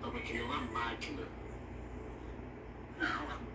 Toma que nem uma máquina. Não.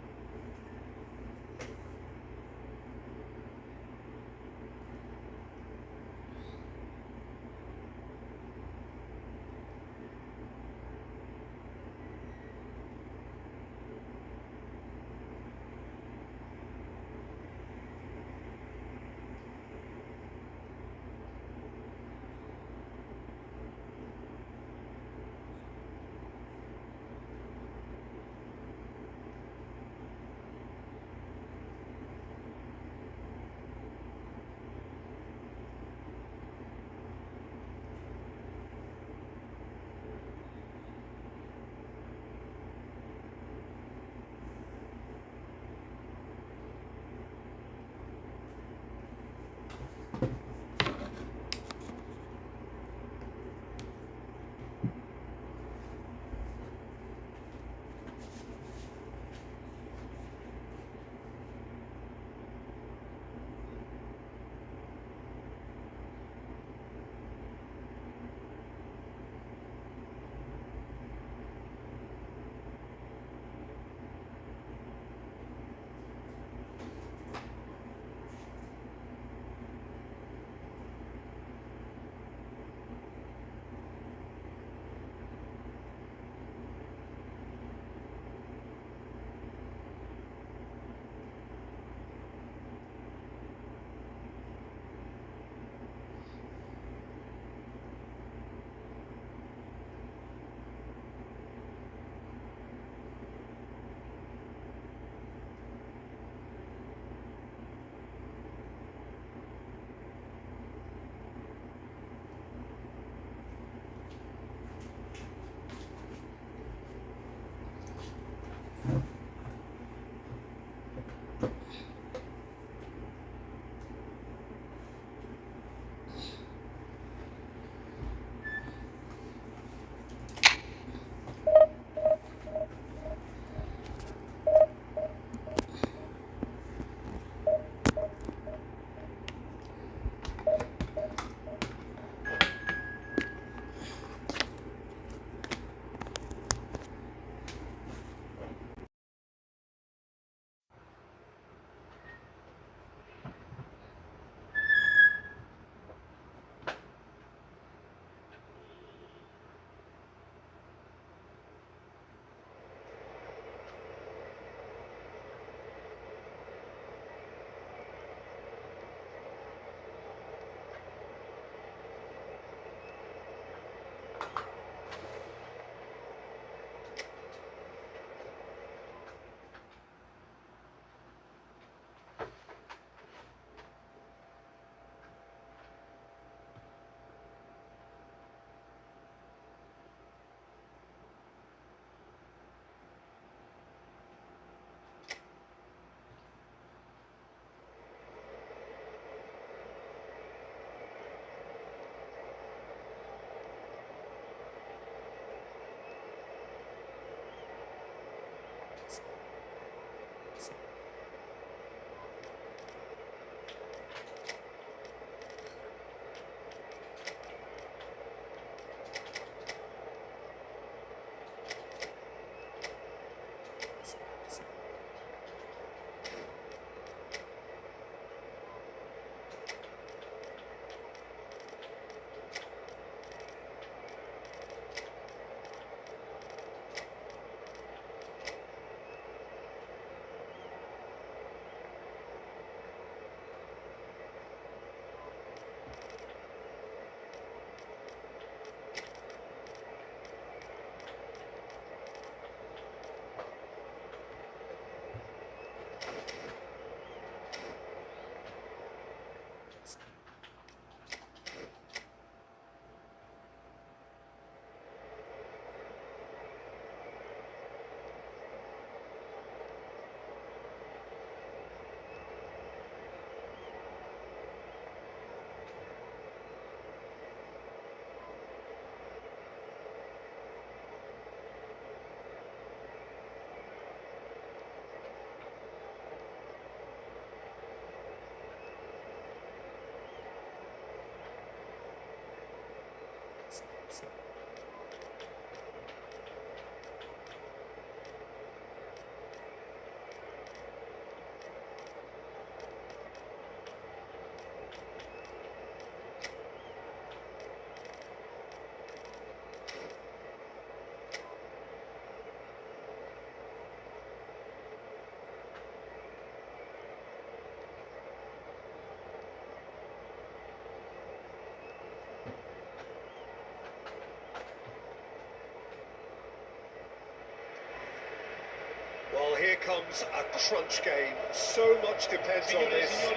becomes a crunch game. So much depends on this.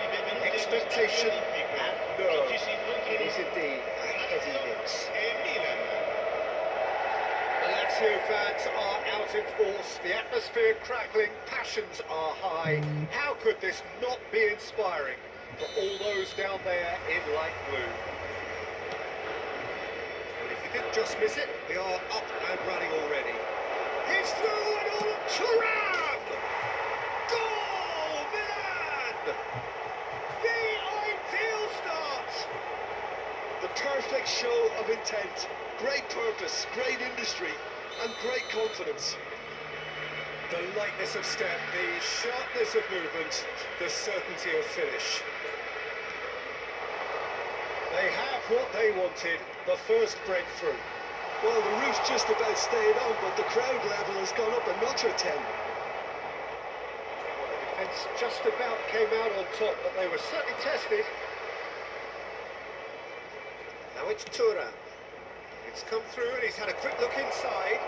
Expectation and nerve. It is indeed a heady mix. The Lazio fans are out in force. The atmosphere crackling. Passions are high. How could this not be inspiring for all those down there in light blue? And if you didn't just miss it, they are up and running already. He's through and all of Thuram! Goal, Milan! The ideal start! The perfect show of intent, great purpose, great industry, and great confidence. The lightness of step, the sharpness of movement, the certainty of finish. They have what they wanted, the first breakthrough. Well, the roof's just about stayed on, but the crowd level has gone up a notch or 10. Well, the defence just about came out on top, but they were certainly tested. Now it's Thuram. It's come through and he's had a quick look inside.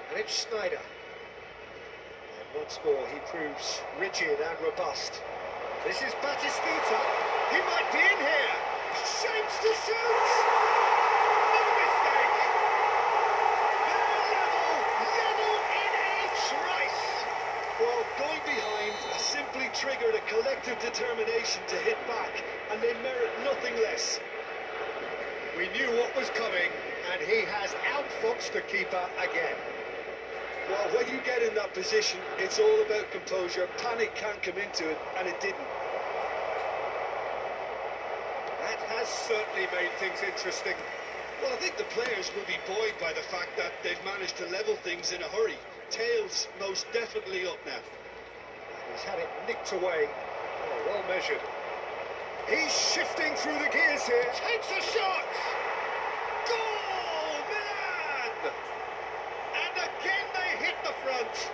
And it's Schneider. Once more, he proves rigid and robust. This is Batistuta. He might be in here. Shapes to shoot. No mistake. They're level in a trice. Well, going behind simply triggered a collective determination to hit back, and they merit nothing less. We knew what was coming, and he has outfoxed the keeper again. Well, when you get in that position, it's all about composure. Panic can't come into it, and it didn't. That has certainly made things interesting. Well, I think the players will be buoyed by the fact that they've managed to level things in a hurry. Tails most definitely up now. He's had it nicked away. Oh, well measured. He's shifting through the gears here. Takes a shot! Goal, Milan! And again they hit the front.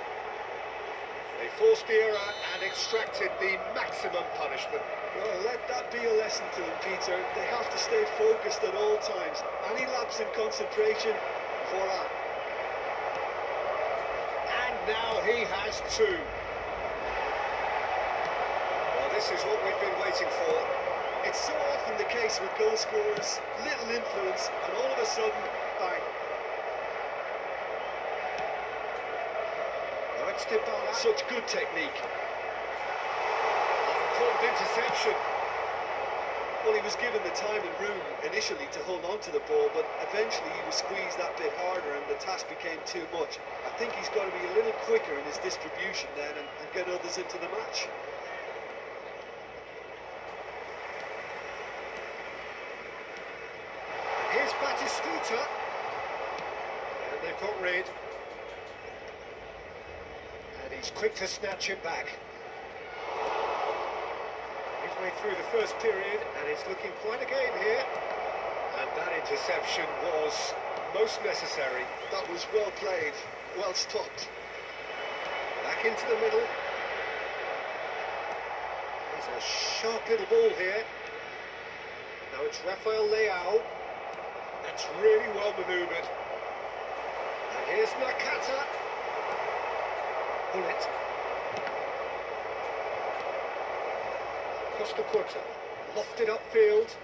They forced the error and extracted the maximum punishment. Well, let that be a lesson to them, Peter. They have to stay focused at all times. Any lapse in concentration, voila. And now he has two. Well, this is what we've been waiting for. It's so often the case with goal scorers, little influence, and all of a sudden, bang. Now it's Dybala. Such good technique. Called interception. Well, he was given the time and room initially to hold on to the ball, but eventually he was squeezed that bit harder and the task became too much. I think he's got to be a little quicker in his distribution then and get others into the match. Here's Batistuta. And they've got rid. And he's quick to snatch him back. Midway through the first period, and it's looking quite a game here. And that interception was most necessary. That was well played, well stopped. Back into the middle. There's a sharp little ball here. Now it's Rafael Leao. That's really well manoeuvred. And here's Nakata. Bullet. Costa Quarta. Lofted upfield.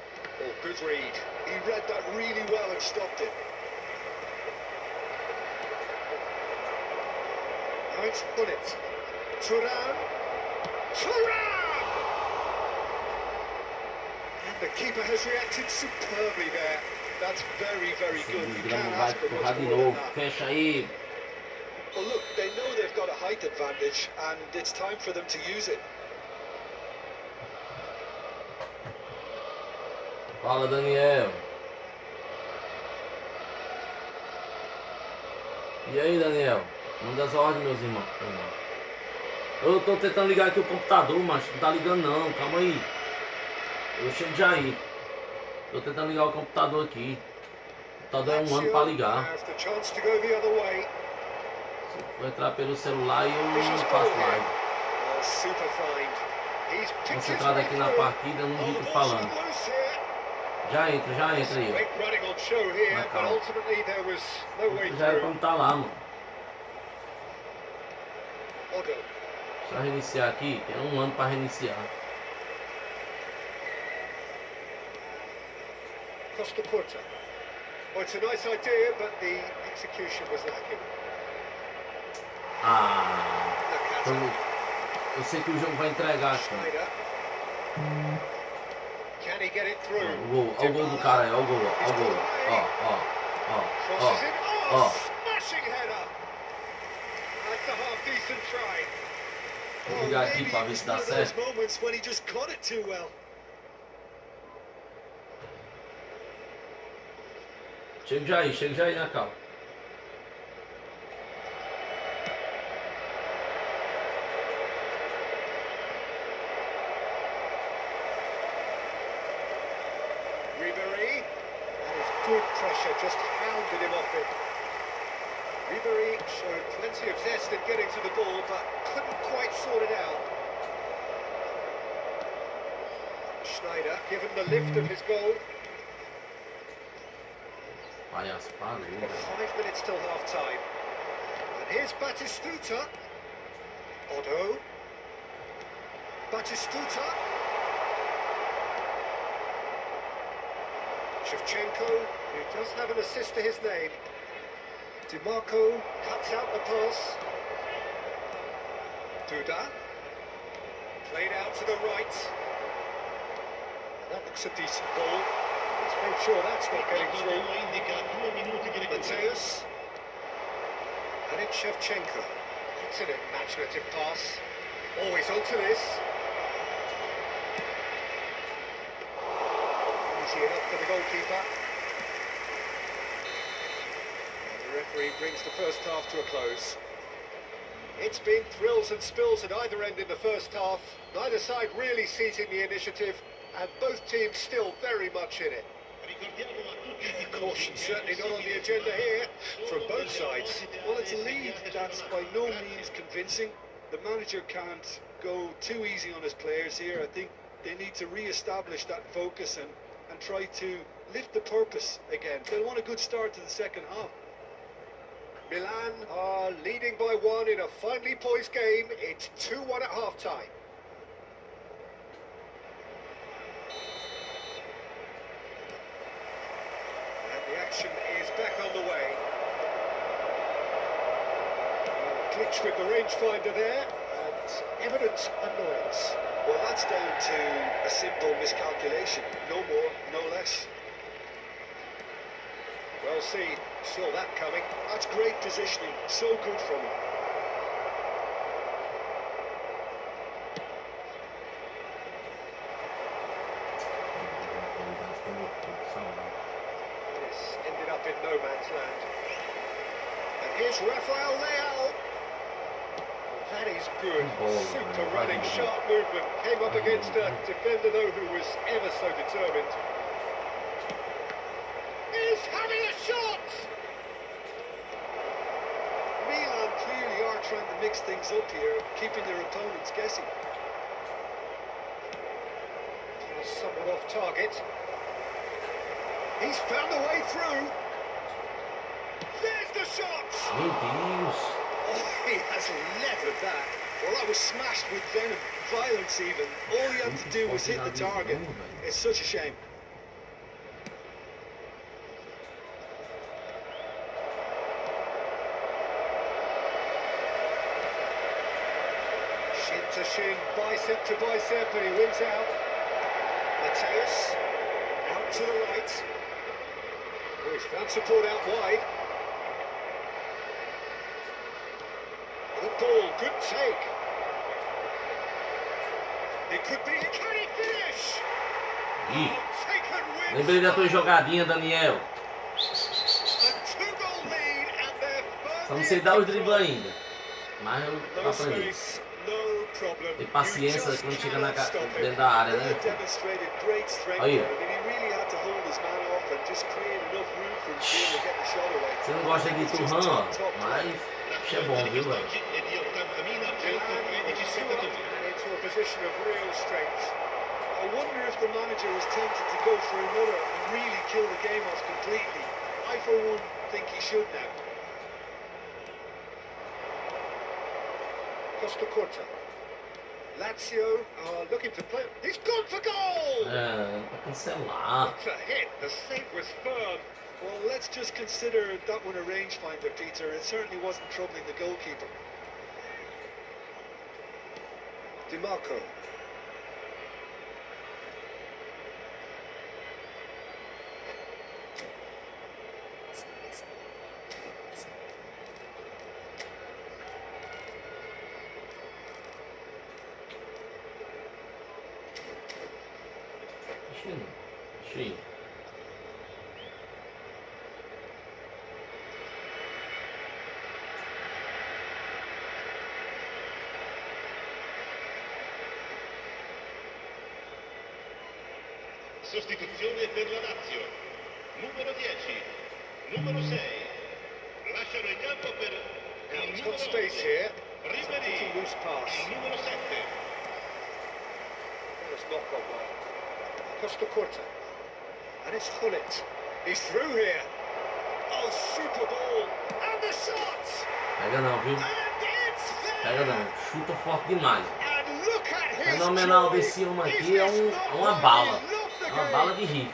Oh, good read. He read that really well and stopped it. Now it's Bullet. Thuram. Thuram! And the keeper has reacted superbly there. That's very, very good. You can't ask for much more than that. Fecha aí. Well, look, they know they've got a height advantage, and it's time for them to use it. Fala, Daniel. E aí, Daniel? Manda as ordens, meus irmãos. Eu tô tentando ligar aqui o computador, mas não tá ligando não. Calma aí. Eu chego já aí. Tô tentando ligar o computador aqui. O computador é um ano para ligar. Vou entrar pelo celular e eu faço live. Super find. He's picked his Concentrado way aqui na through. partida, eu não Oh, vi the tu ball's falando. come loose here. Já entra aí, Great ó. running on show here, Na but calma. ultimately there was no way Já era pra through. não estar lá, mano. Odo. Só reiniciar aqui, tem um ano pra reiniciar. Costa Quarta. Well, it's a nice idea, but the execution was lacking. Ah, Nakata. eu sei que o jogo vai entregar aqui. Schneider. Can he get it through? O gol, olha o gol do cara aí, olha o gol, olha o gol. Crosses in. Ó. Oh, smashing header. That's a half decent try. Vou ligar aqui pra ver se dá certo. Moments when he just caught it too well. Chega já aí na calma. Ribery. That is good pressure, just hounded him off it. Ribery showed plenty of zest in getting to the ball, but couldn't quite sort it out. Schneider, given the lift of his goal. Palhaço, parou, velho. 5 minutes till half-time. And here's Batistuta. Odo. Batistuta. Shevchenko, who does have an assist to his name. DiMarco cuts out the pass. Duda. Played out to the right. That looks a decent ball. Let's make sure that's not getting through. Mateus. And it's Shevchenko. It's an imaginative pass. Always onto this. Easy enough for the goalkeeper. And the referee brings the first half to a close. It's been thrills and spills at either end in the first half. Neither side really seizing the initiative, and both teams still very much in it. Caution certainly not on the agenda here from both sides. Well, it's a lead that's by no means convincing. The manager can't go too easy on his players here. I think they need to re-establish that focus and try to lift the purpose again. They'll want a good start to the second half. Milan are leading by 1 in a finely poised game. It's 2-1 at half-time. And the action is back on the way. Glitch with the rangefinder there, and evident annoyance. Well, that's down to a simple miscalculation. No more, no less. Well seen, saw that coming. That's great positioning. So good from him. This ended up in no man's land. And here's Rafael Leao. That is good. Super running, sharp movement. Came up against a defender, though, who was ever so determined. He's having a shot! Milan clearly are trying to mix things up here, keeping their opponents guessing. Somewhat off target. He's found a way through. There's the shot! Meu Deus. Oh, he has levered that. Well, that was smashed with venom, violence even. All he had to do was hit the target. It's such a shame. Shin to shin, bicep to bicep, and he wins out. Mateus, out to the right. Oh, he's found support out wide. Good ball, good take. It could be, can he finish? Ih, Taken with lembrei da tua jogadinha, Daniel. a two-goal lead and they're Só não firmly sei in dar os control. dribles ainda. Mas eu No aprendi. space, no problem. Tem paciência You just quando chega na cannot stop him. dentro da área, né? He demonstrated great strength Aí. there. I mean, he really had to hold his man off and just create enough room for him to be able to get the shot away. Você não gosta de turrão, ó, mas isso é bom, viu, velho? Milan with 2 up, and it's into a position of real strength. I wonder if the manager was tempted to go for another and really kill the game off completely. I, for one, think he should now. Quarta. Lazio are looking to play. He's gone for goal! Pra cancelar. What a hit! The save was firm. Well, let's just consider that one a rangefinder, Peter. It certainly wasn't troubling the goalkeeper. DiMarco. Cheio. Sostituzione per la Lazio. Numero 10, numero 6. Lasciano il campo per Now il it's numero got space here. It's a Ribery, pretty loose pass. il numero 7. It's not gone well. Quarta. And it's Hullet. He's through here. Oh, super ball. And the shot! Pega não, viu? And it's there! Pega não. Chuta forte demais. And look at his Fenomenal joy. desse homem Is aqui é this uma not bala. why he loved the É uma game? bala de rifle.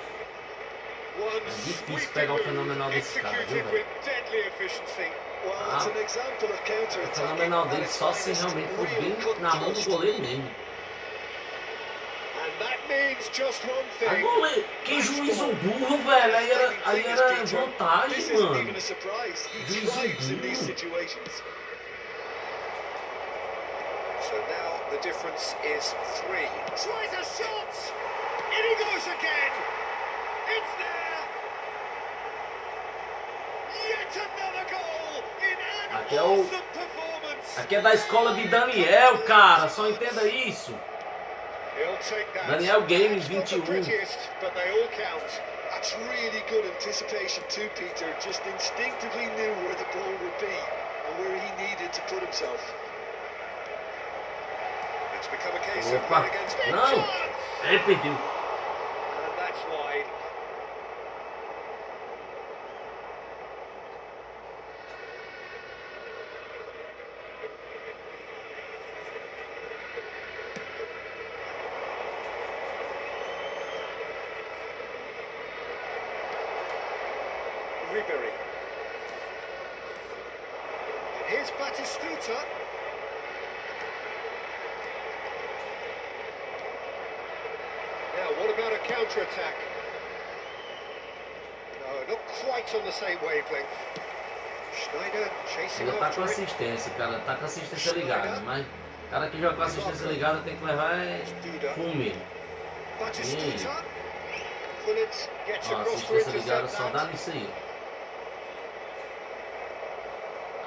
One É difícil sweeping pegar o move, fenomenal desse cara, viu, executed velho? with deadly efficiency. Well, it's an example of O counter-attacking. fenomenal dele at its só se finest, realmente for real bem cut na mão do thrust. goleiro mesmo. And that means just one A thing. goleiro, que juízo burro, velho. Aí era This vantagem, isn't even mano. a surprise. He Juízo thrives in these burro. situations. So now the difference is 3. Tries a shot! In he goes again! It's there! Yet another goal in an Aqui é o- awesome performance! Aqui é da escola de Daniel, cara. Só entenda isso. He'll take that. Daniel Games Not the 21. prettiest, but they all count. That's really good anticipation too, Peter. Just instinctively knew where the ball would be and where he needed to put himself. It's become a case of Opa. man against big Não. chance! Ele perdeu. And that's wide. Ribery. And here's Batistuta. Now, what about a counter-attack? No, not quite on the same wavelength. Schneider chasing Ele tá after com it. assistência, cara. Tá com assistência ligada. Mas o cara que joga com assistência ligada tem que levar fume. Batistuta. Hullet gets Ó, across to assistência ligada intercept só dá that. nisso aí.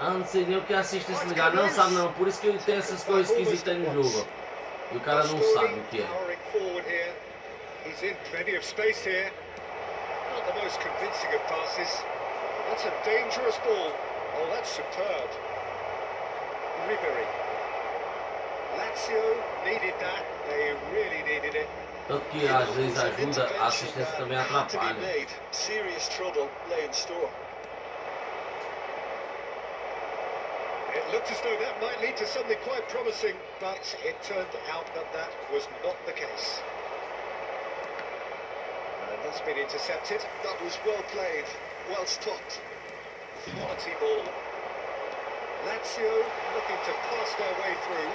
Ah, não sei nem o que é assistência ligada. Não sabe não. Por isso que ele tem essas coisas esquisitas aí no jogo. Ó. E o cara não sabe o que é. Powering forward here. He's in plenty of space here. Not the most convincing of passes. That's a dangerous ball. Oh, that's superb. Ribery. Lazio needed that. They really needed it. Tanto que às vezes An ajuda, a intervention assistência that também had to be atrapalha. made. Serious trouble lay in store. It looked as though that might lead to something quite promising, but it turned out that that was not the case. And that's been intercepted. That was well played, well stopped. Quality ball. Lazio looking to pass their way through.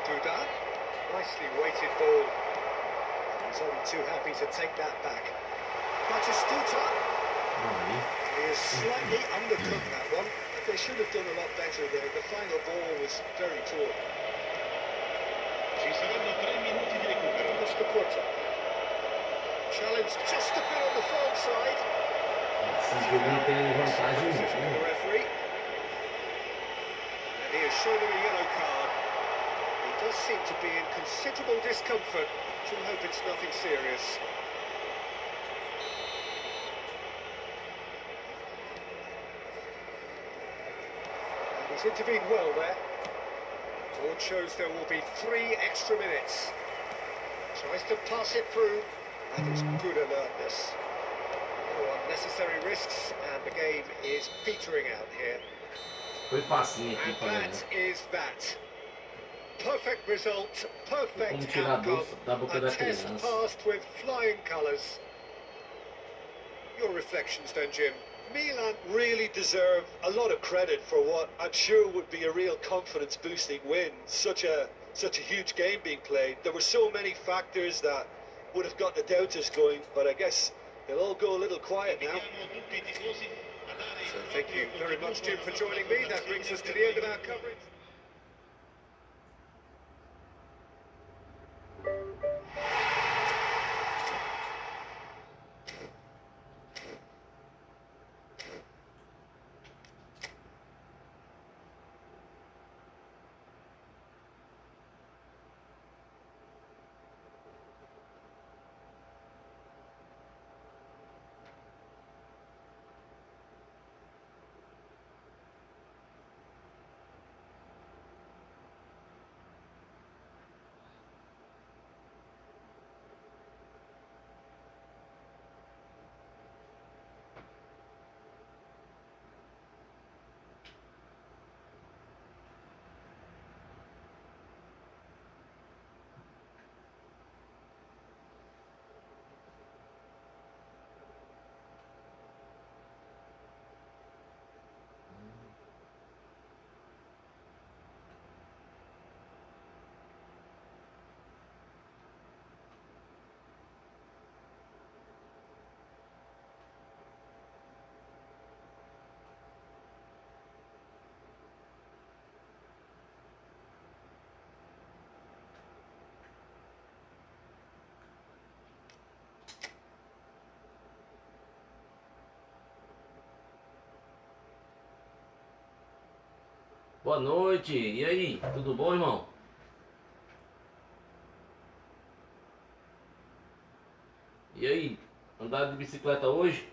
Duda. Nicely weighted ball. He's only too happy to take that back. Batistuta. Aí. He has slightly undercooked that one. They should have done a lot better there. The final ball was very poor. Ci saranno 3 minuti di recupero. Quarta. Challenge just a bit on the far side. Esses joguinhos tem vantagem Decision from the muito. referee. And he has shown him a yellow card. He does seem to be in considerable discomfort. So I hope it's nothing serious. And he's intervened well there. Board shows there will be 3 extra minutes. Tries to pass it through. That is good alertness. No unnecessary risks, and the game is petering out here. Foi facinho aqui And pra ganhar. that is that. Perfect result, Como perfect tirar outcome. doce da boca A da test criança. passed with flying colours. Your reflections then, Jim? Milan really deserve a lot of credit for what I'm sure would be a real confidence-boosting win. Such a huge game being played. There were so many factors that would have got the doubters going, but I guess they'll all go a little quiet now. So thank you very much, Jim, for joining me. That brings us to the end of our coverage. Boa noite, e aí, tudo bom, irmão? E aí, andaram de bicicleta hoje?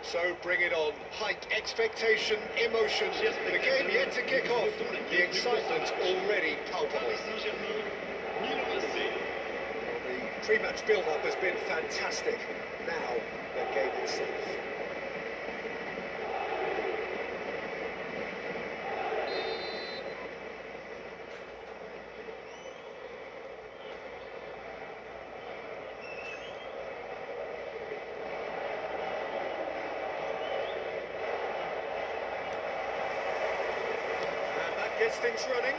So bring it on. Height, expectation, emotion. The game yet to kick off. The excitement already palpable. The pre-match build-up has been fantastic. Now, the game itself. Gets things running.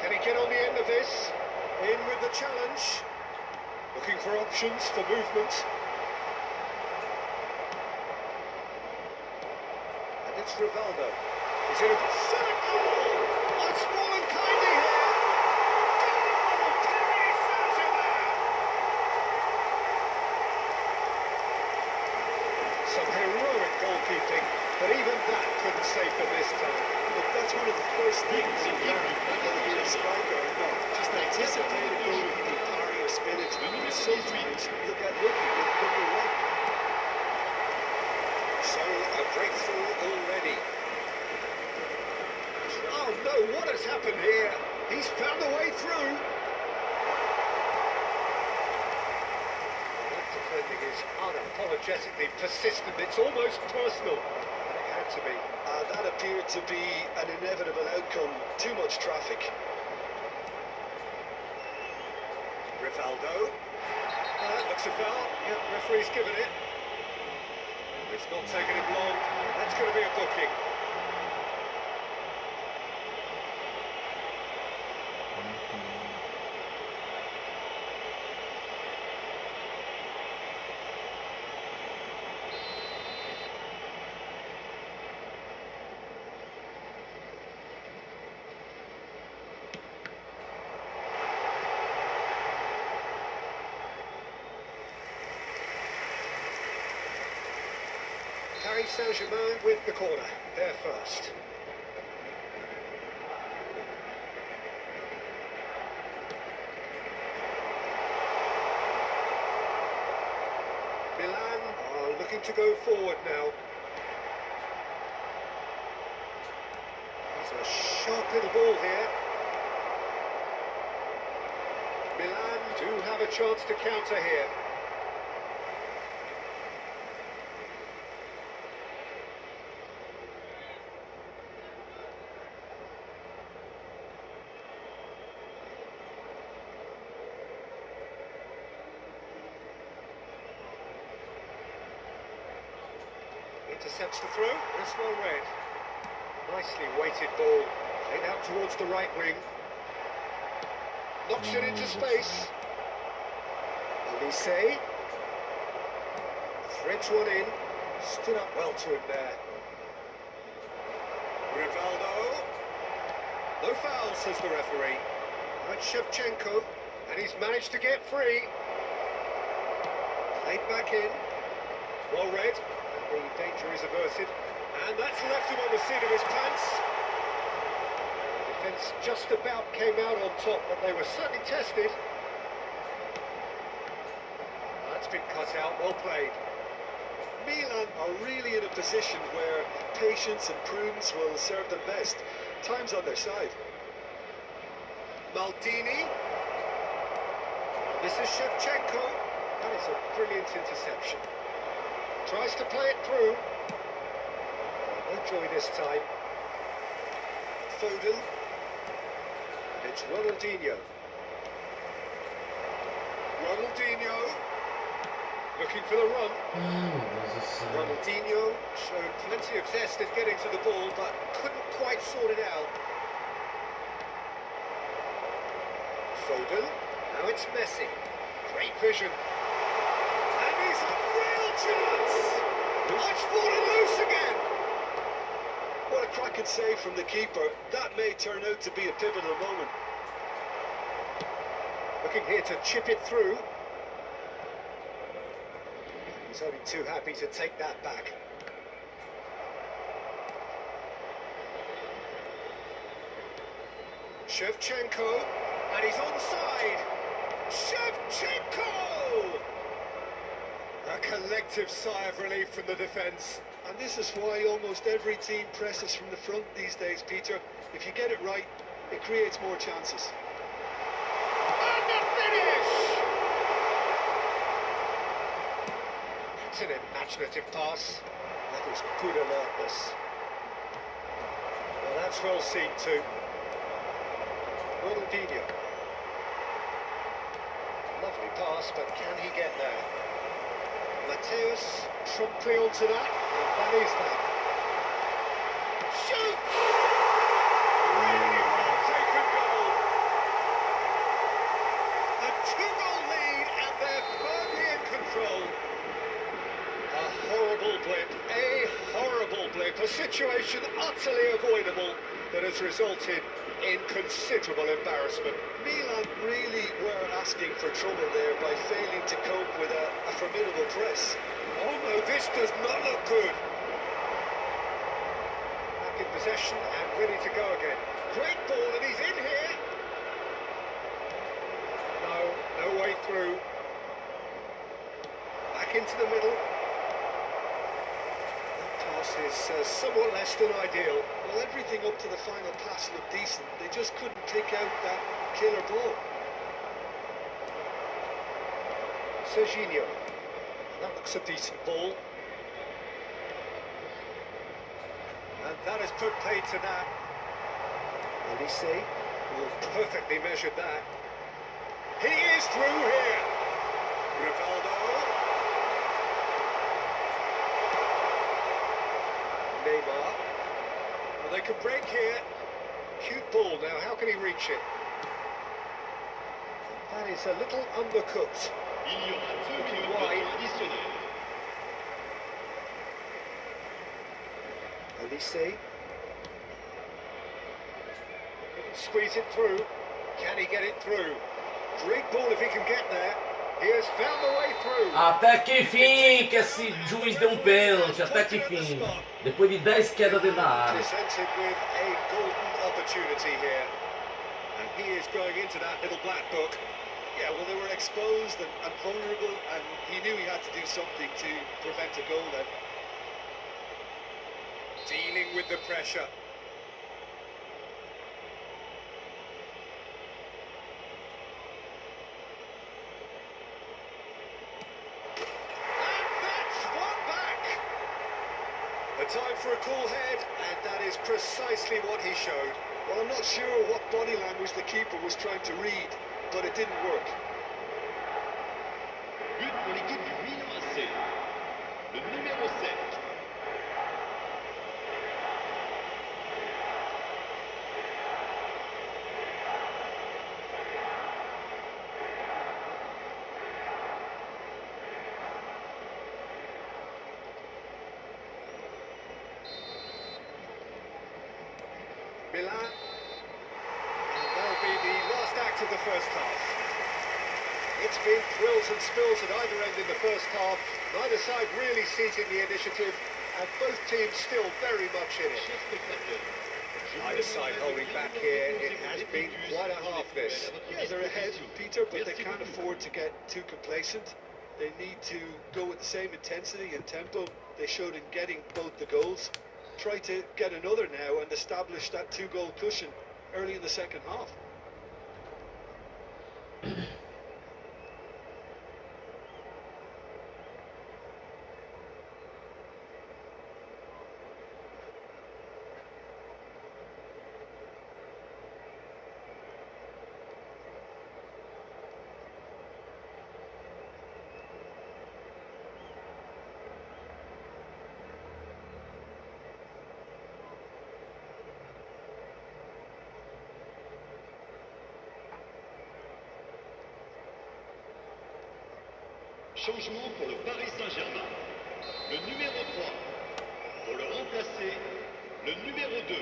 Can he get on the end of this? In with the challenge. Looking for options for movement. And it's Rivaldo. He's in a solid goal. Oh, it's fallen kindly here. Some heroic goalkeeping, but even that couldn't save them this time. Look, that's one of the first things you learn, whether you're a striker or not. Just anticipate a goalkeeping parry or spinach. Sometimes you'll get lucky with your leg. So, a breakthrough already. Oh no, what has happened here? He's found a way through. Defending is unapologetically persistent. It's almost personal, and it had to be. That appeared to be an inevitable outcome. Too much traffic. Rivaldo. That looks a foul. Yeah, referee's given it. It's not taking him long. That's going to be a booking. Paris Saint-Germain with the corner. They're first. Milan are looking to go forward now. It's a sharp little ball here. Milan do have a chance to counter here. Intercepts the throw, that's well read. Nicely weighted ball, played out towards the right wing. Knocks it into space. Olise. Threads one in, stood up well to him there. Rivaldo. No foul, says the referee. That's Shevchenko, and he's managed to get free. Played back in, well read. The danger is averted, and that's left him on the seat of his pants. The defence just about came out on top, but they were certainly tested. That's been cut out, well played. Milan are really in a position where patience and prudence will serve them best. Time's on their side. Maldini. This is Shevchenko. That is a brilliant interception. Tries to play it through. No joy this time. Foden. It's Ronaldinho. Ronaldinho. Looking for the run. Ronaldinho showed plenty of zest in getting to the ball, but couldn't quite sort it out. Foden. Now it's Messi. Great vision. And he's a real chance! Oh, it's fallen loose again! What a cracking save from the keeper. That may turn out to be a pivotal moment. Looking here to chip it through. He's only too happy to take that back. Shevchenko, and he's onside. Shevchenko! A collective sigh of relief from the defence. And this is why almost every team presses from the front these days, Peter. If you get it right, it creates more chances. And the finish! It's an imaginative pass. That was good alertness. Well, that's well seen too. Ronaldinho. Lovely pass, but can he get there? Mateus promptly onto that, and that is that. Shoots! Really well taken goal. A two-goal lead, and they're firmly in control. A horrible blip, a situation utterly avoidable that has resulted in considerable embarrassment. Milan really were asking for trouble there by failing to cope with a formidable press. Oh no, this does not look good. Back in possession and ready to go again. Great ball, and he's in here. No way through. Back into the middle. Is somewhat less than ideal. Well, everything up to the final pass looked decent. They just couldn't pick out that killer ball. Serginho. That looks a decent ball. And that has put paid to that. Elise perfectly measured that. He is through here. Rivaldo. Neymar. Well, they can break here. Cute ball now. How can he reach it? That is a little undercooked. Il y aura 2 minutes de Wide. temps additionnel. Elise. Squeeze it through. Can he get it through? Great ball if he can get there. He has found the way through. Até que fim que esse juiz deu um pênalti, até que fim. Depois de 10 quedas dentro da área. Presented with a golden opportunity here. And he is going into that little black book. Yeah, well, they were exposed and vulnerable, and he knew he had to do something to prevent a goal then. Dealing with the pressure. A time for a cool head, and that is precisely what he showed. Well, I'm not sure what body language the keeper was trying to read, but it didn't work. But pour l'équipe du Milan AC. Le numéro 7. Milan, and that'll be the last act of the first half. It's been thrills and spills at either end in the first half, neither side really seizing the initiative, and both teams still very much in it. Either side holding back here, it has been quite a half this. Yeah, they're ahead, Peter, but they can't afford to get too complacent. They need to go with the same intensity and tempo they showed in getting both the goals. Try to get another now and establish that 2-goal cushion early in the second half. Changement pour le Paris Saint-Germain. Le numéro 3. Pour le remplacer, le numéro 2.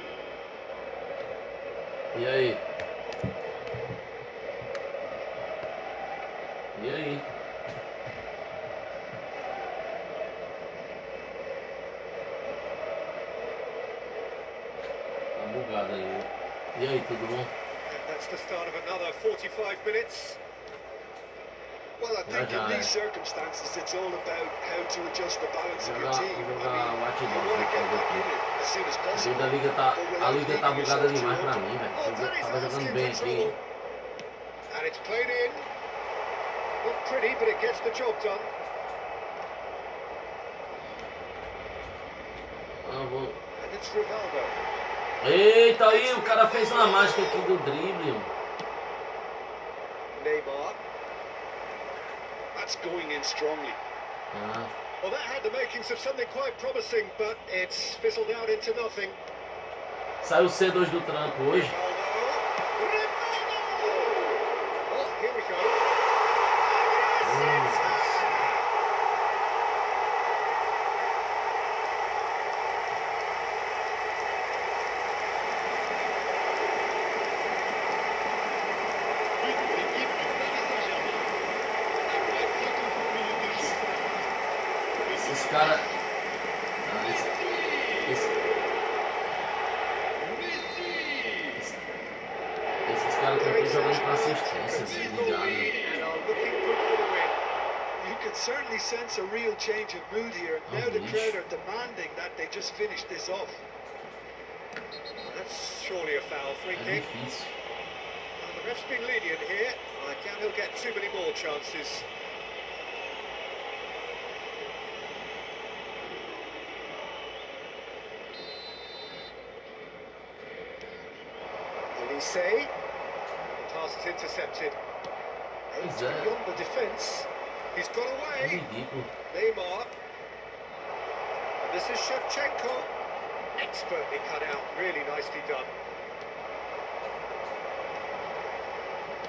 E aí? E aí? Tá bugado aí. E aí, tudo bom? that's the start of another 45 minutes. Well, I think in these circumstances it's all about how to adjust the balance of your team. I mean, you want to get back in it as soon as possible. A liga tá bugada demais pra mim, velho. Eu tava jogando bem aqui. And it's played in. Not pretty, but it gets the job done. And it's Rivaldo. Eita, aí o cara fez uma mágica aqui do drible. Neymar. That's going in strongly. Well, that had the makings of something quite promising, but it's fizzled out into nothing. Saiu o C2 do tranco hoje. Rivaldo! Oh, here we go. But de l'équipe du Paris Saint-Germain. Après 58 minutes de jeu. Esses caras. Esses caras estão aqui jogando com assistência, ligado? And are looking good for the win. You can certainly sense a real change of mood here. Now the crowd are demanding that they just finish this off. That's surely a foul free É kick. difícil. Well, the ref's been lenient here. I doubt he'll get too many more chances. Elise. Pass is intercepted. Aims Pois é. beyond the defence. He's got É away. ridículo. Neymar. And this is Shevchenko. Expertly cut out. Really nicely done.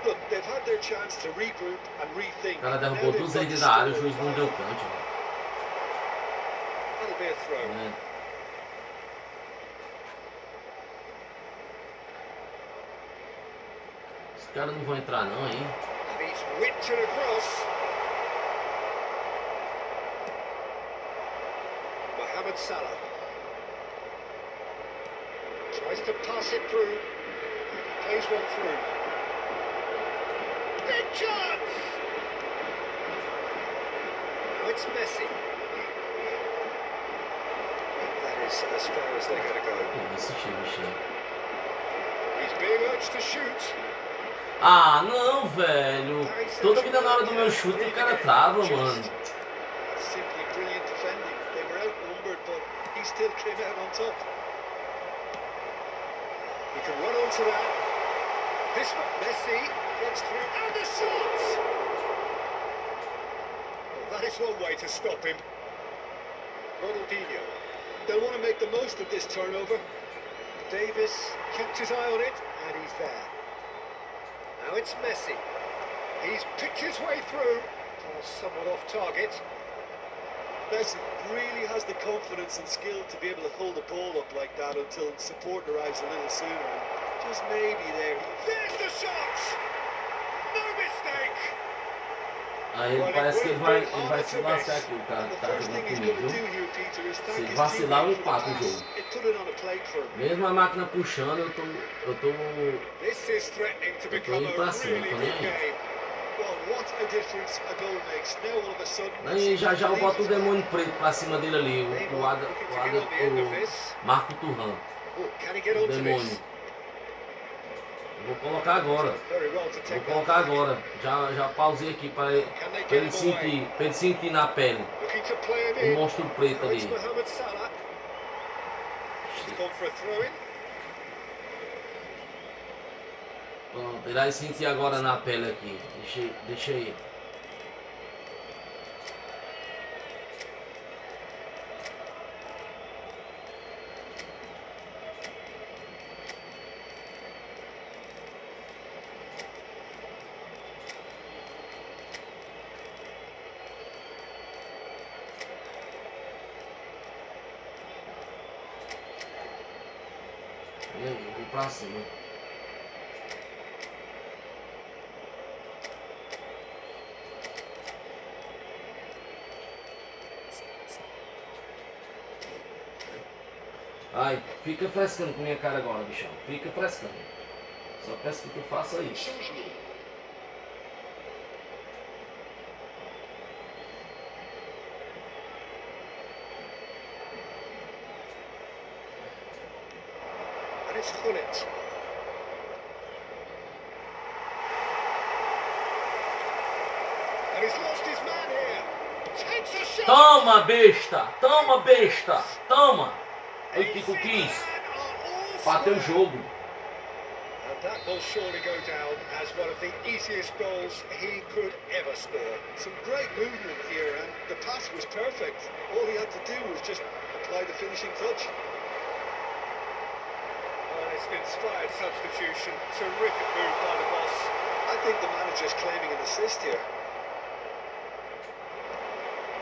Look, they've had their chance to regroup and rethink. O cara Now derrubou they've duas got vezes to da área, o score juiz não and deu fire. pênalti. That'll be a throw. Né? Os caras não vão entrar não, hein? And he's whipped it across. Mohamed Salah. Tries to pass it through. Plays one through. Big chance! Now it's Messi. That is as far as they're going to go. Que isso, Chico. He's being urged to shoot. Ah, não, velho. Toda vida na hora do meu chute o cara trava, mano. That's simply brilliant defending. They were outnumbered, but he still came out on top. He can run onto that. This one, Messi gets through, and the shot! Well, that is one way to stop him. Ronaldinho. They'll want to make the most of this turnover. Davis kept his eye on it, and he's there. Now it's Messi. He's picked his way through. Somewhat off target. Messi really has the confidence and skill to be able to hold the ball up like that until support arrives a little sooner. And just maybe there. There's the shot! No mistake! Aí parece que ele vai se lascar aqui, o cara And the tá first thing jogando he's comigo, going to do viu? here, Peter, is Se thank his vacilar, eu teammate for empato the o pass. jogo. It put it on a plate for him. Mesmo a máquina puxando, eu tô This is threatening to become indo a pra cima, really tô nem good aí. game. Well, what a difference a goal makes. Now all of a sudden. Aí já eu boto o demônio preto pra cima dele ali, o Marco Turran, Oh, can he get o onto demônio. this? Vou colocar agora, Very well to vou take colocar that. agora. Já pausei aqui pra ele sentir na pele Looking to play him o in. monstro preto Now it's ali. Mohamed Salah. He's gone for a throw-in. Pronto, ele vai sentir agora na pele aqui. Deixa aí. E aí, eu vou pra cima. Ai, fica frescando com minha cara agora, bichão. Fica frescando. Só peço que tu faça isso. Changement. And it's Gullit. And he's lost his man here. Takes a shot. Toma, besta! Toma, besta! Toma! Oi, Pico Quis. Bateu o jogo. And that will surely go down as one of the easiest goals he could ever score. Some great movement here, and the pass was perfect. All he had to do was just apply the finishing touch. Well, it's an inspired substitution. Terrific move by the boss. I think the manager's claiming an assist here.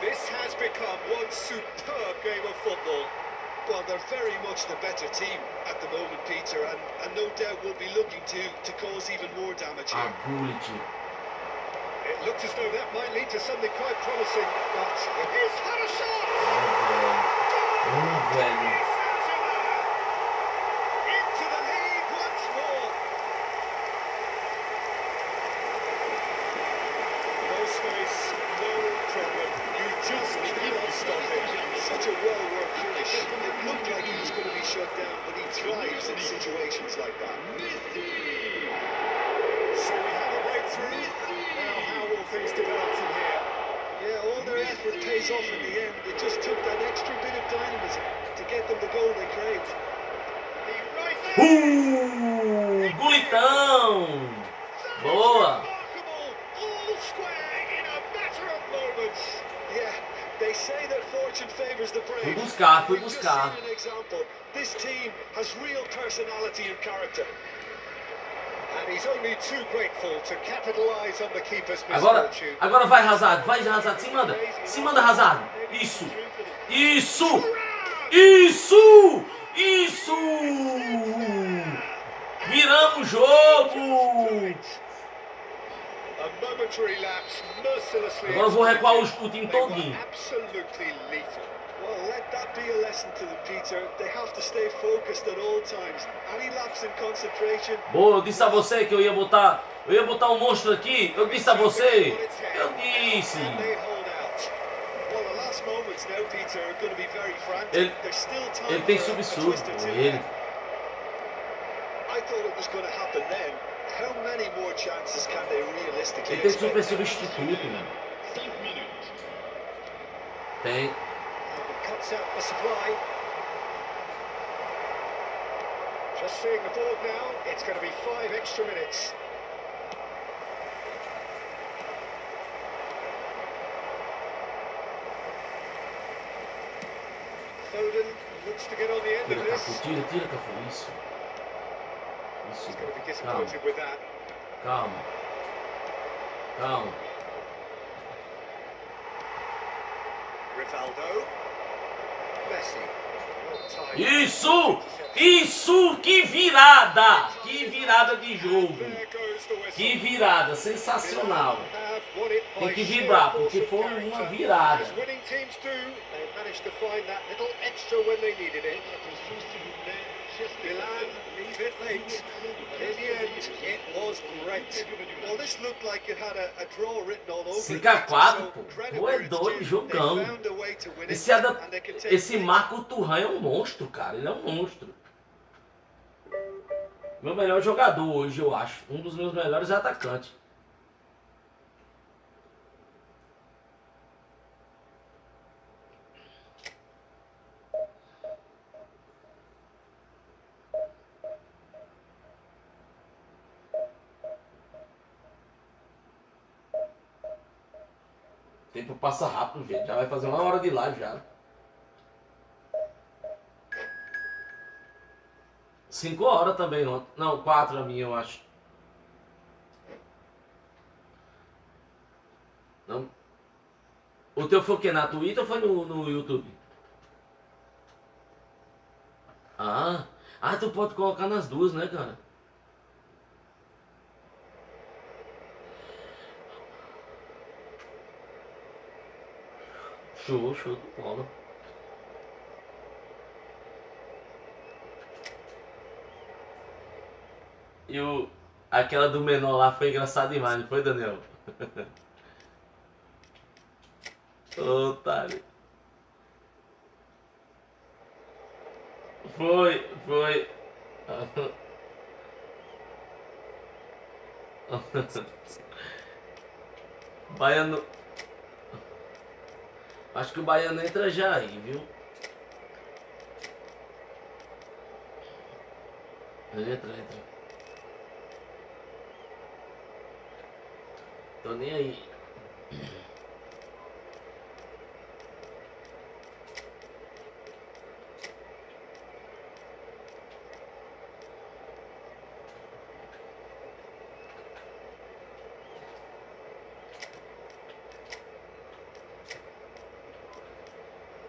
This has become one superb game of football. Well, they're very much the better team at the moment, Peter, and no doubt will be looking to cause even more damage here. Gullit. It looked as though that might lead to something quite promising, but he's had a shot! Velho. Into the lead once more. No space, no problem. You just cannot stop him. Such a well-worked finish. It looked like he was going to be shut down, but he thrives in situations like that. So we have a breakthrough. Now how will things develop from here? Yeah, all their effort pays off in the end. It just took that extra bit of dynamism to get them the goal they craved. He right there. Gullitão! Boa! Remarkable. All square in a matter of moments. Yeah, they say that fortune favors the brave. Fui buscar, fui We've just buscar. seen an example. This team has real personality and character. And he's only too grateful to capitalise on the keeper's Agora, misfortune. agora vai Hazard, vai Hazard, se manda Hazard. Isso, isso, isso, isso. Viramos o jogo. A momentary lapse mercilessly. Agora eu vou recuar o time They were todinho. absolutely lethal. Well, let that be a lesson to them, Peter. They have to stay focused at all times. Any lapse in concentration. Boa, eu disse a você que eu ia botar um monstro aqui. Eu disse a você. Eu disse. And they hold out. Well, the last moments now, Peter, are going to be very frantic. Ele, There's still time ele tem for a subsub twist or com two ele. there. I thought it was going to happen then. How many more chances can they realistically Ele tem super expect? substituto, mano. 5 minutes. Tem. Cuts out the supply. Just seeing the board now, it's going to be 5 extra minutes. Foden looks to get on the end of Tira, this. Cafu, tira, Cafu. Isso. Isso, He's going to be Cafu. Calma, disappointed with that. calma. Calma. Rivaldo. Messi. Well timed. Isso! Isso! Que virada! Que virada de jogo! There goes the whistle. Que virada! Sensacional! Have won it by Tem que sheer vibrar, force porque of foi character. uma virada. As winning teams do, they managed to find that little extra when they needed it. Milan leave it late. In the end, it was great. Well, this looked like it had a draw written all over it. 5x4, So, pô. credit Pô, é where it's doido, due. jogão. They found a way to win it, and they can take Esse Marco Turhan é um monstro, cara. Ele é um monstro. Meu melhor jogador hoje, eu acho. Um dos meus melhores atacantes. O tempo passa rápido, gente. Já vai fazer 1 hora de live já. 5 horas também ontem. Não, 4 a minha, eu acho. Não. O teu foi o quê? Na Twitter ou foi no YouTube? Ah, tu pode colocar nas duas, né, cara? Show de bola. E aquela do menor lá foi engraçada demais, não foi, Daniel? Otário. Foi. Baiano. Acho que o Baiano entra já aí, viu? Entra. Tô nem aí.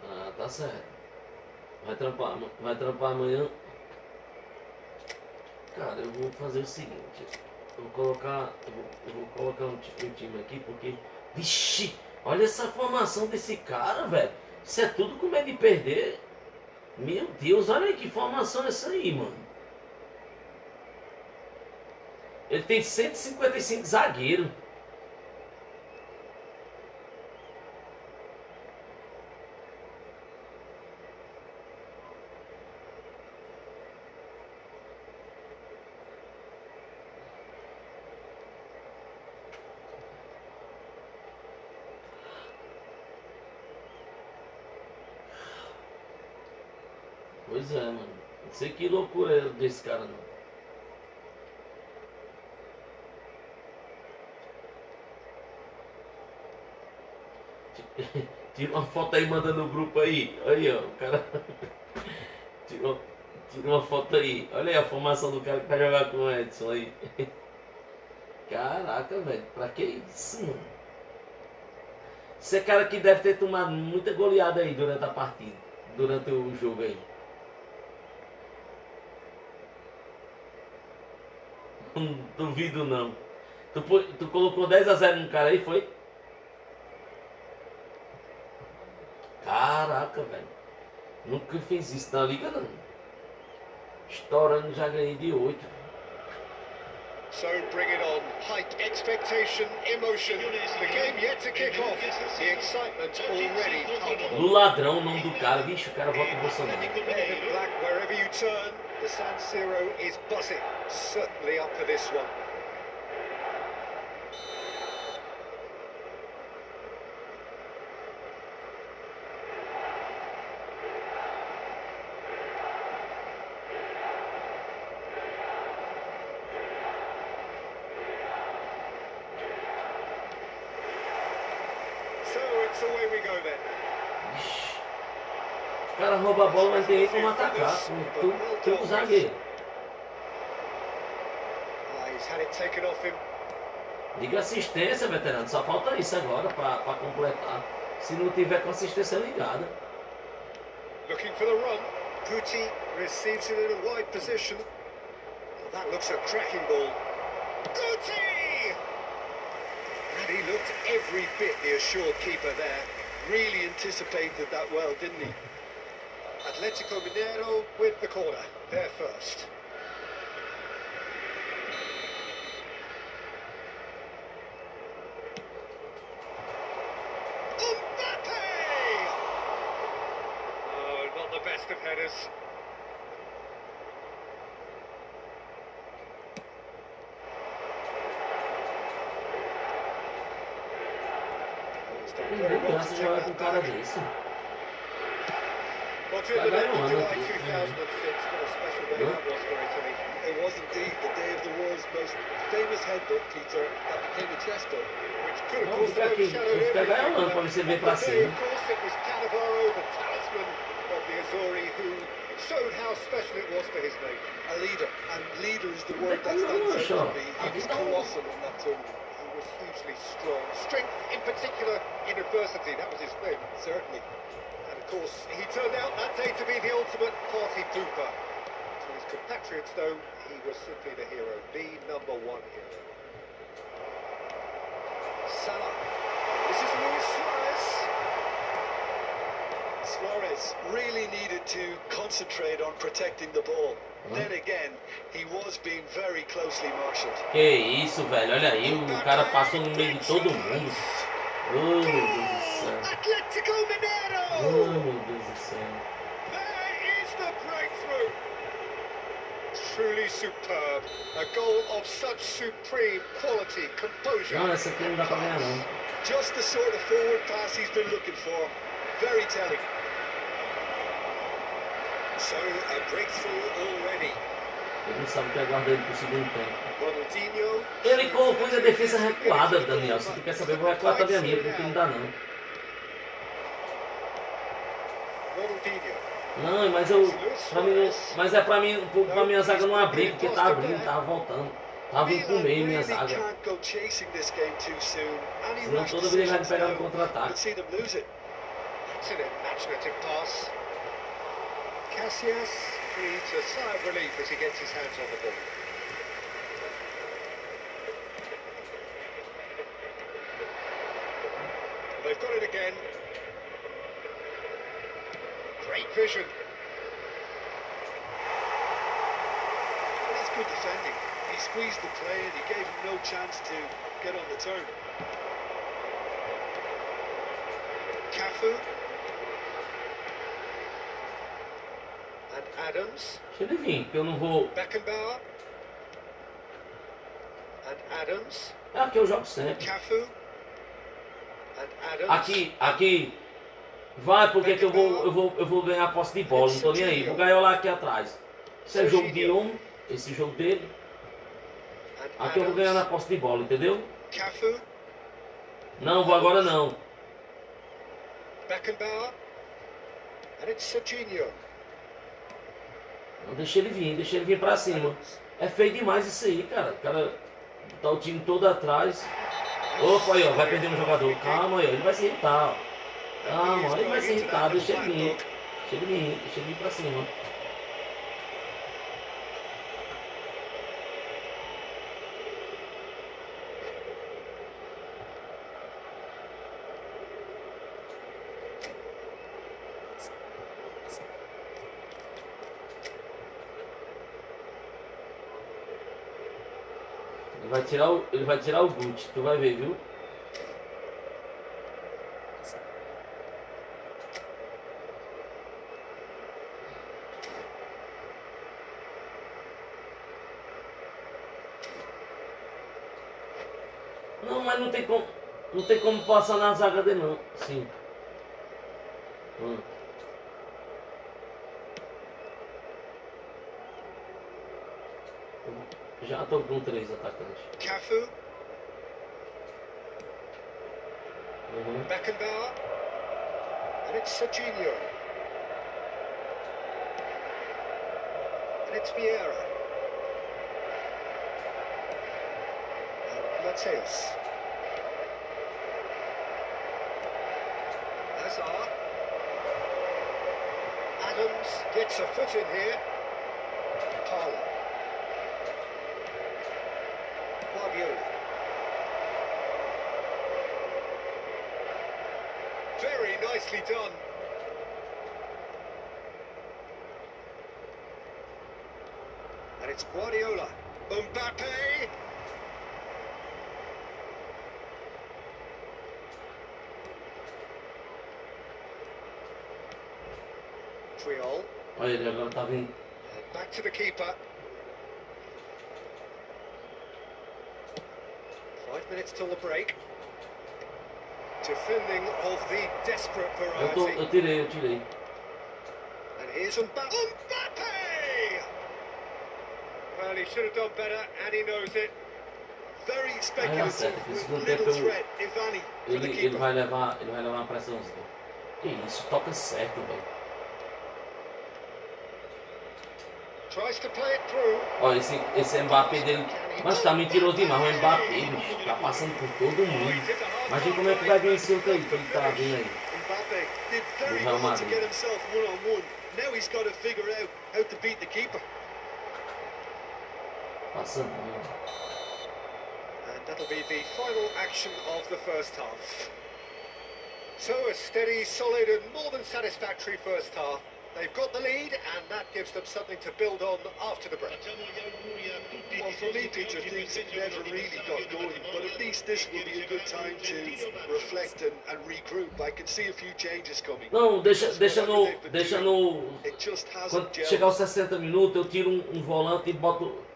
Ah, tá certo. Vai trampar amanhã. Cara, eu vou fazer o seguinte. Eu vou colocar um time aqui porque. Vixe! Olha essa formação desse cara, velho. Isso é tudo com medo de perder. Meu Deus, olha aí que formação é essa aí, mano. Ele tem 155 zagueiros. Pois é, mano. Não sei que loucura é desse cara, não. Tira uma foto aí, manda no grupo aí. Aí, ó, o cara. Tira uma foto aí. Olha aí a formação do cara que vai jogar com o Edson aí. Caraca, velho, pra que isso, mano? Esse é cara que deve ter tomado muita goleada aí durante a partida. Durante o jogo aí. Não duvido não. Tu colocou 10-0 no cara aí, foi? Caraca, velho. Nunca fiz isso na liga, não. Estourando, já ganhei de 8. So bring it on. Hype, expectation, emotion. The game yet to kick off. The excitement already palpable. No ladrão, o nome do cara. Vixe, o cara vota em Bolsonaro. Red and black wherever you turn. The San Siro is buzzing. Certainly up for this one. So it's away we go then. Vixe. O cara rouba a bola, mas tem aí como atacar. Tudo zagueiro. He's had it taken off him. Diga assistência, veterano. Só falta isso agora pra completar. Se não tiver com assistência ligada. Looking for the run. Guti receives it in a wide position. That looks a cracking ball. Guti! And he looked every bit the assured keeper there. Really anticipated that well, didn't he? Atletico Mineiro with the corner. They're first. Mbappe! Oh, not the best of headers. Não tem graça jogar com um cara desse. Well, to the Cagaram, July mano. 2006, what a special day that was for Italy. It was indeed the day of the world's most famous headbutt, Peter, that became a chest bump. Which could have Vamos caused ficar aqui. overshadowed Vamos ficar everything. ganhando pra você ver pra Today, cima. of course, it was Cannavaro, the talisman of the Azzurri, who showed how special it was for his name. A leader, and leader is the word that Não, stands out só. to me. He Aqui was tá um. colossal in that tournament. He was hugely strong. Strength, in particular, in adversity. That was his thing. Certainly. And of course, he turned out that day to be the ultimate party pooper. To his compatriots, though, he was simply the hero, the number one hero. Salah. This is Luis Suarez. Suarez really needed to concentrate on protecting the ball. Then again, he was being very closely marshaled. Que isso, velho. Olha aí, o cara passou no meio de todo mundo. Oh, meu Deus do céu. Atletico Oh, Mineiro! meu Deus do céu. There is the breakthrough! Truly superb. A goal of such supreme quality, composure. Não, essa aqui não dá pra ganhar, não. Just the sort of forward pass he's been looking for. Very telling. So, a breakthrough already. Ele não sabe o que aguarda ele pro segundo tempo. Ronaldinho. Ele colocou a defesa recuada, Daniel. Se tu quer saber, eu vou recuar também a minha, porque não dá, não. Ronaldinho. Não, mas eu. Pra mim, mas é pra mim, pra minha zaga não abrir, porque tá abrindo, tava voltando. Tava vindo pro meio minha zaga. Can't go chasing this game too soon. Any Senão rash toda vez ele vai me decisions pegar no now contra-ataque. could see them lose it. It's an imaginative pass. Cassius breathes a sigh of relief as he gets his hands on the ball. They've got it again. Great vision. Well, that's good defending. He squeezed the play and he gave him no chance to get on the turn. Cafu. And Adams. Deixa ele vir, porque eu não vou. Beckenbauer. And Adams. É aqui eu jogo sempre. Cafu. And Adams. Aqui. Vai, porque que eu vou ganhar a posse de bola, não tô nem aí. Vou ganhar lá aqui atrás. Esse é jogo de esse jogo dele. And Aqui eu vou ganhar na posse de bola, entendeu? Cafu. Não, vou agora não. Beckenbauer. And it's Serginho. Não, deixa ele vir pra cima. É feio demais isso aí, cara. O cara tá o time todo atrás. Opa, aí, ó, vai perder um jogador. Calma aí, ó, ele vai se irritar, ó. Calma, ele vai se irritar, deixa ele vir. Deixa ele vir pra cima. Ele vai tirar o Gucci, tu vai ver, viu? Não, mas não tem como passar na zaga dele não. Sim. Já tô com 3 atacantes. Cafu. Beckenbauer. And it's Serginho. And it's Vieira. And Mateus. Hazard. Adams gets a foot in here. Parlour. Guardiola. Very nicely done. And it's Guardiola. Mbappe. Triol. Olha, ele agora tá vindo. And back to the keeper. 5 minutes till the break. Defending of the desperate variety. Eu tirei. And here's Mbappe. Mbappe! Well, he should have done better, and he knows it. Very Aí speculative acerta, porque with segundo little tempo threat, Ivani, for the ele keeper. vai levar uma pressãozinha. Que isso, toca certo, velho. Tries to play it through. Ó, esse Mbappé dele, mas tá mentiroso demais, o Mbappé, bicho, tá passando por todo mundo. Imagina como é que vai vencer o que ele tá vindo aí. Mbappe did very Real well to Madrid. get himself one-on-one. Now he's got to figure out how to beat the keeper. Passando. And that'll be the final action of the first half. So a steady, solid and more than satisfactory first half. They've got the lead and that gives them something to build on after the break. Well, for me, Peter, things have never really got going, but at least this will be a good time to reflect and regroup. I can see a few changes coming. Não, deixa no... It just hasn't Quando chegar aos gelled. 60 minutos, eu tiro um volante e boto...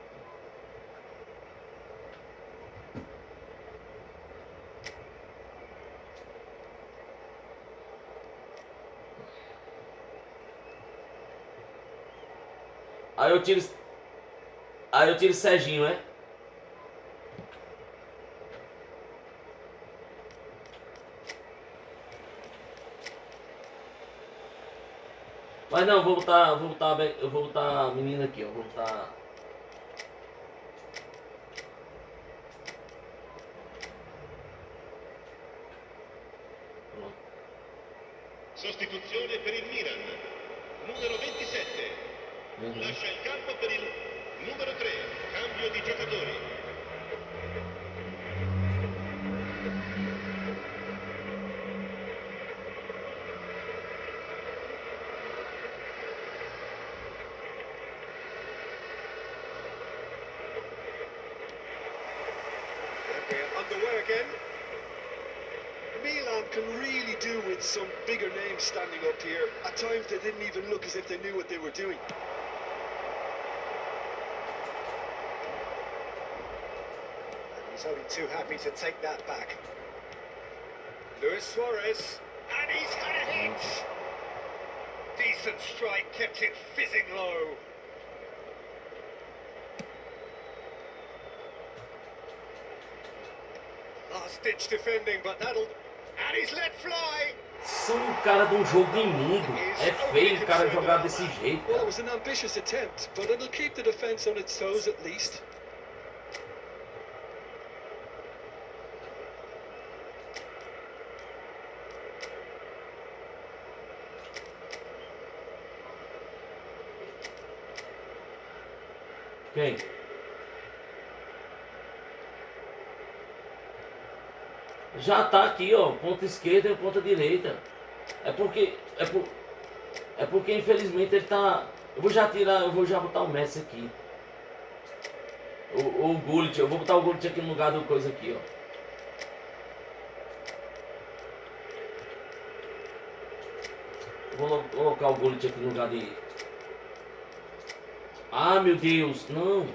Aí eu tiro Serginho, é? Mas não, vou botar a menina aqui, ó. Vou botar... Pronto. Sostituzione per il Milan. Numero 27. Lascia il campo per il numero 3. Cambio di giocatori. We're underway again. Milan can really do with some bigger names standing up here. At times they didn't even look as if they knew what they were doing. He's only too happy to take that back. Luis Suarez, and he's had a hit! Decent strike, kept it fizzing low. Last-ditch defending, but that'll... And he's let fly! São um cara de um jogo imundo. É feio o cara jogar desse jeito. Well, it was an ambitious attempt, but it'll keep the defence on its toes at least. Quem? Já tá aqui, ó, ponta esquerda e ponta direita. É porque infelizmente ele tá... Eu vou já botar o Messi aqui. O Gullit, eu vou botar o Gullit aqui no lugar do coisa aqui, ó. Eu vou colocar o Gullit aqui no lugar de... Ah, meu Deus, não.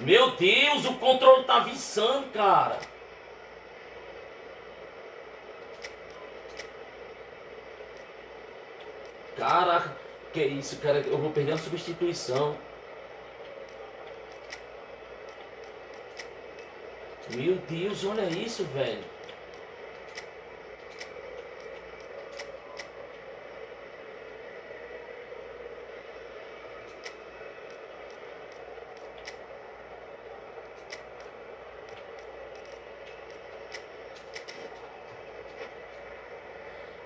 Meu Deus, o controle tá viçando, cara. Caraca, que isso, cara? Eu vou perder a substituição. Meu Deus, olha isso, velho.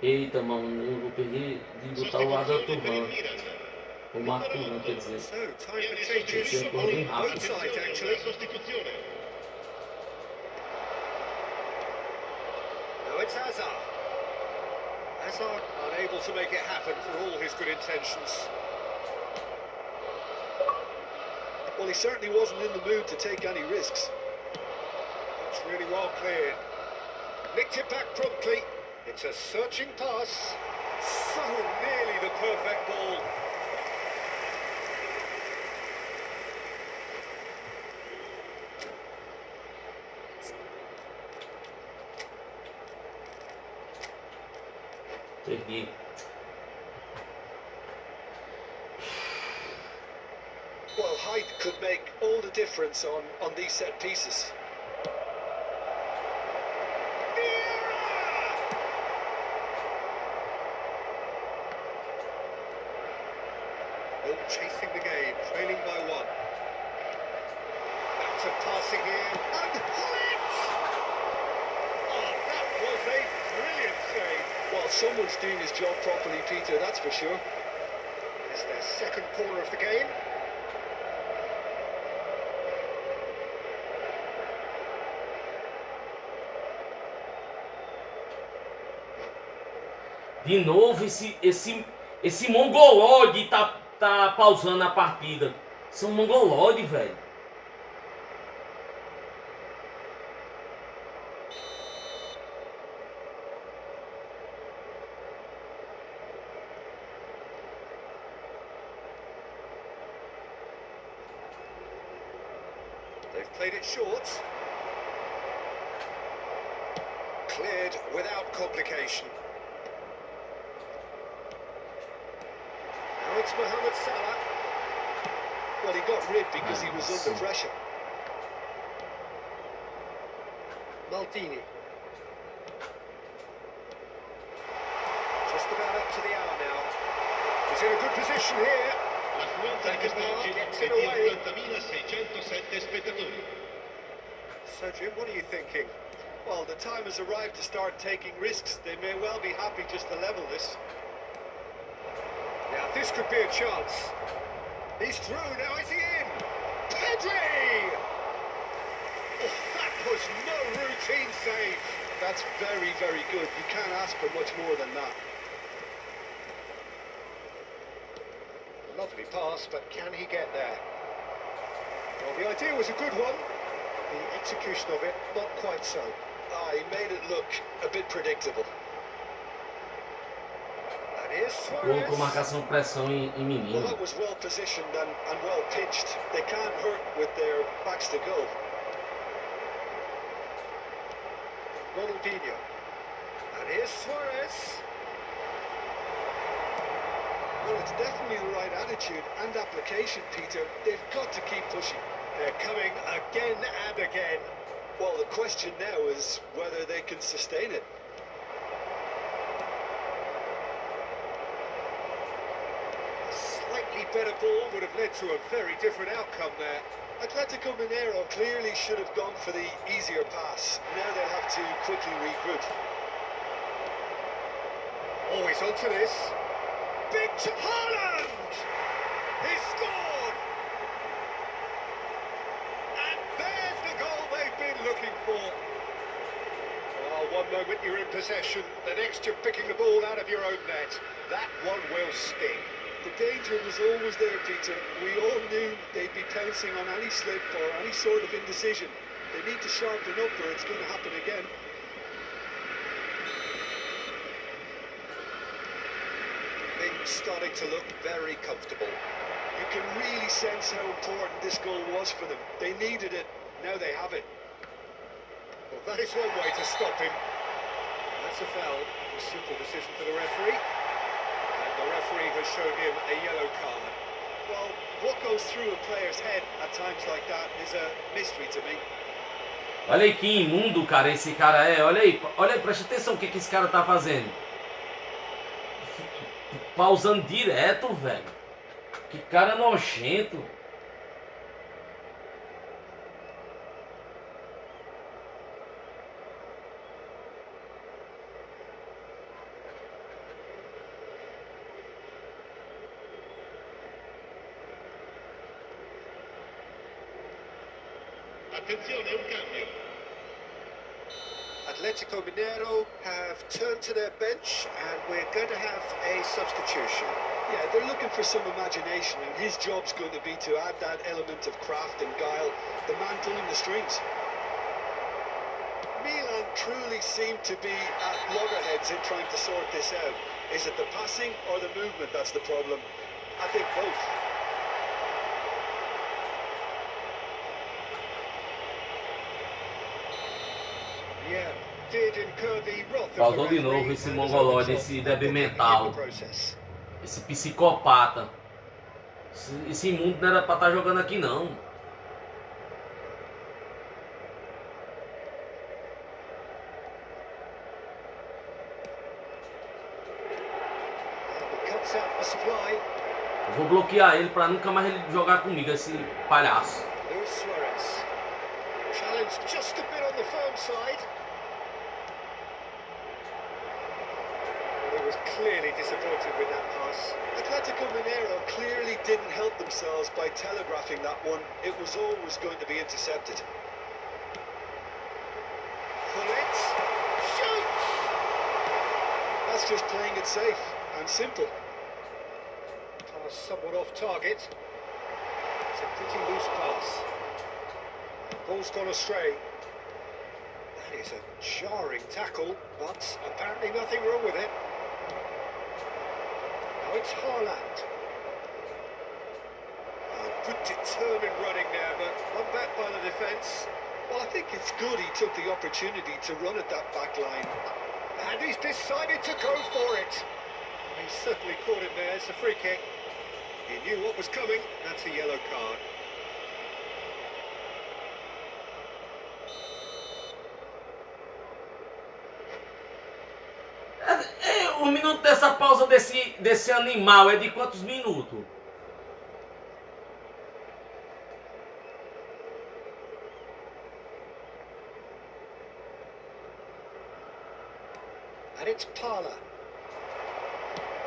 Eita, mano, eu vou perder de botar o Arda Turban. O Marco Turban, quer dizer. So, time for changes on both sides, actually. Now it's Hazard. Hazard unable to make it happen for all his good intentions. Well, he certainly wasn't in the mood to take any risks. That's really well cleared. Nicked it back promptly. It's a searching pass. So nearly the perfect ball. Perdi. Well, height could make all the difference on these set pieces. All chasing the game, trailing by one. Out of passing here, and hits! Oh, that was a brilliant save. Well, someone's doing his job properly, Peter, that's for sure. It's their second corner of the game. De novo esse mongolode tá pausando a partida. São mongolode, velho. They've played it short. Cleared without complication. Now it's Mohamed Salah. Well, he got rid because he was under pressure. Maldini. Just about up to the hour now. He's in a good position here. L'affluenza di quest'oggi è di 50.607 spettatori. So Jim, what are you thinking? Well, the time has arrived to start taking risks. They may well be happy just to level this. Now this could be a chance. He's through, now is he in? Pedri! Oh, that was no routine save. That's very, very good. You can't ask for much more than that. Lovely pass, but can he get there? Well, the idea was a good one. The execution of it, not quite so. He made it look a bit predictable. And here's Colocou Suarez. marcação pressão em Well, menino. that was well positioned and well pitched. They can't hurt with their backs to goal. Ronaldinho. And here's Suarez. Well, it's definitely the right attitude and application, Peter. They've got to keep pushing. They're coming again and again. Well, the question now is whether they can sustain it. A slightly better ball would have led to a very different outcome there. Atletico Mineiro clearly should have gone for the easier pass. Now they'll have to quickly regroup. Always onto this. Big Haaland! He scored! And there's the goal they've been looking for. Oh, one moment you're in possession, the next you're picking the ball out of your own net. That one will sting. The danger was always there, Peter. We all knew they'd be pouncing on any slip or any sort of indecision. They need to sharpen up or it's going to happen again. Things starting to look very comfortable. You can really sense how important this goal was for them. They needed it, now they have it. Well, that is one way to stop him. That's a foul. A simple decision for the referee. And the referee has shown him a yellow card. Well, what goes through a player's head at times like that is a mystery to me. Olha aí que imundo, cara, esse cara é. Olha aí, presta atenção o que esse cara tá fazendo. Pausando direto, velho. Que cara nojento. Attenzione, un cambio. Atletico Mineiro have turned to their bench and we're going to have a substitution. Yeah, they're looking for some imagination and his job's going to be to add that element of craft and guile, the man pulling the strings. Milan truly seem to be at loggerheads in trying to sort this out. Is it the passing or the movement that's the problem? I think both. Yeah, did incur the wrath of the Pausou de referee novo esse and as a mongolode, result, esse they're débil putting in mental. the process. Esse psicopata. Esse imundo não era pra estar jogando aqui não. He cuts out the supply. Eu vou bloquear ele pra nunca mais ele jogar comigo, esse palhaço. Luis Suarez. Challenge just a bit on the firm side. Well, he was clearly disappointed with that pass. Atletico Mineiro clearly didn't help themselves by telegraphing that one. It was always going to be intercepted. Pull it. Shoots! That's He's just playing it safe and simple. Pass somewhat off target. It's a pretty loose pass. Ball's gone astray. That is a jarring tackle, but apparently nothing wrong with it. Now it's Haaland. Good determined running there, but one back by the defence. Well, I think it's good he took the opportunity to run at that back line. And he's decided to go for it. He certainly caught it there. It's a free kick. He knew what was coming. That's a yellow card. O minuto dessa pausa desse animal é de quantos minutos? And it's Parla.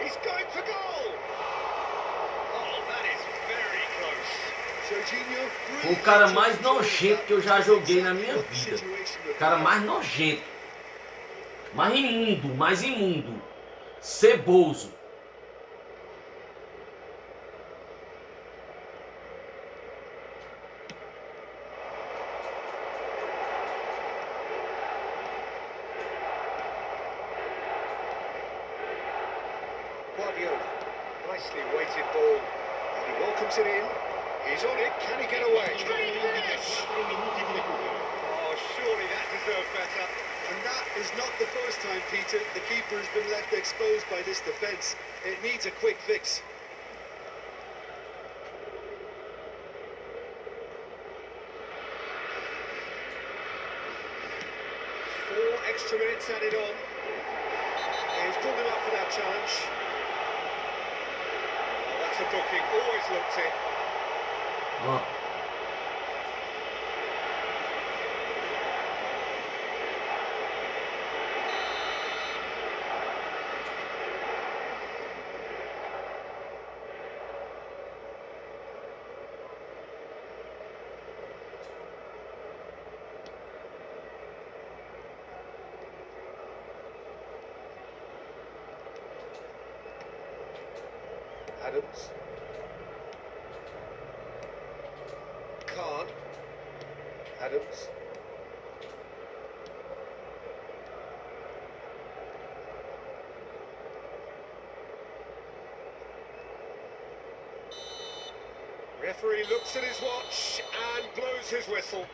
He's going for goal! Oh, that is very close. Jorginho, Foi o cara mais nojento que eu já joguei na minha vida. O cara mais nojento. Mais imundo, mais imundo. Ceboso. Nicely weighted ball. And he welcomes it in. He's on it. Can he get away? Can he finish? Oh, surely that deserved better. And that is not the first time, Peter, the keeper has been left exposed by this defence. It needs a quick fix. Four extra minutes added on. He's pulled him up for that challenge. Oh, that's a booking. Always looked it. Ó. Adams. Card. Adams. Referee looks at his watch and blows his whistle.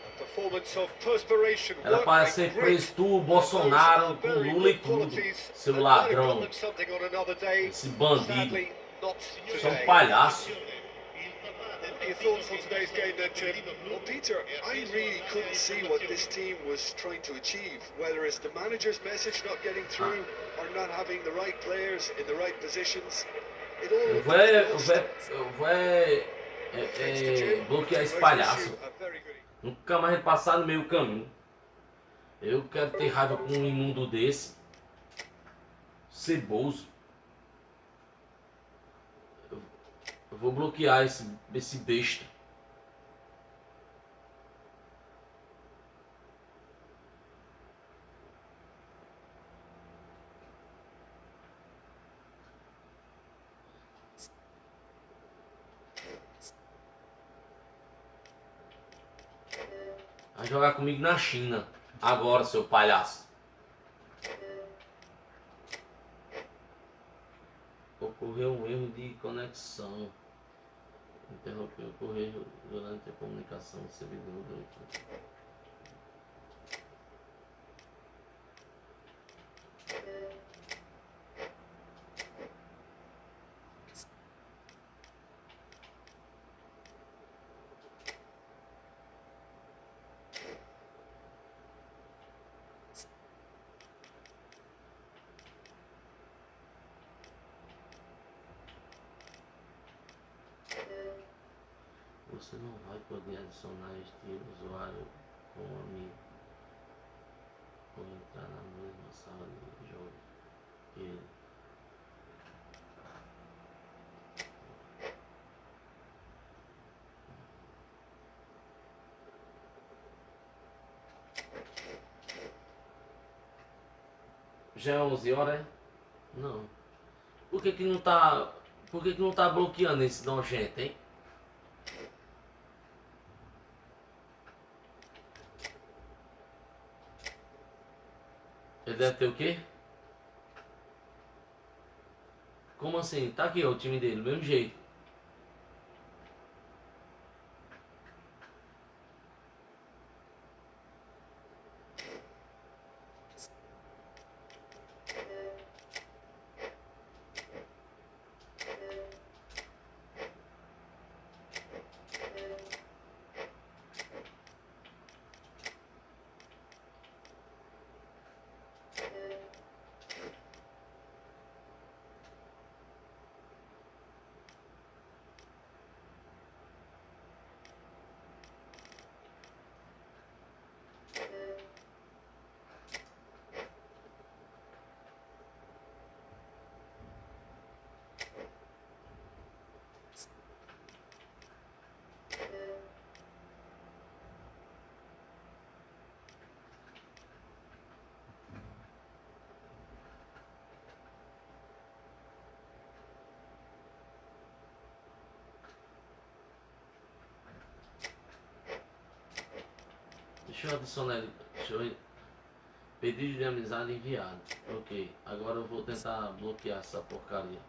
A performance of perspiration. Era para ser preso tu, Bolsonaro, com Lula e tudo. Seu ladrão. Esse bandido. Você é um palhaço. Your thoughts on today's game then, Jim? Well, Peter, I really couldn't see what this team was trying to achieve, whether it's the manager's message not getting through or not having the right players in the right positions. It all Eu vou bloquear esse palhaço. Nunca mais passar no meio caminho. Eu quero ter raiva com um imundo desse. Ceboso. Eu vou bloquear esse besta. Vai jogar comigo na China. Agora, seu palhaço. Ocorreu um erro de conexão. Interrompeu o correio durante a comunicação do servidor da equipe. Você não vai poder adicionar este usuário como amigo ou entrar na mesma sala de jogo que ele. Já é 11 horas, é? Não. Por que não tá... Por que não tá bloqueando esse nojento, hein? Ele deve ter o quê? Como assim? Tá aqui ó, o time dele, do mesmo jeito. Deixa eu adicionar ele. Deixa eu... Pedido de amizade enviado. Ok. Agora eu vou tentar bloquear essa porcaria.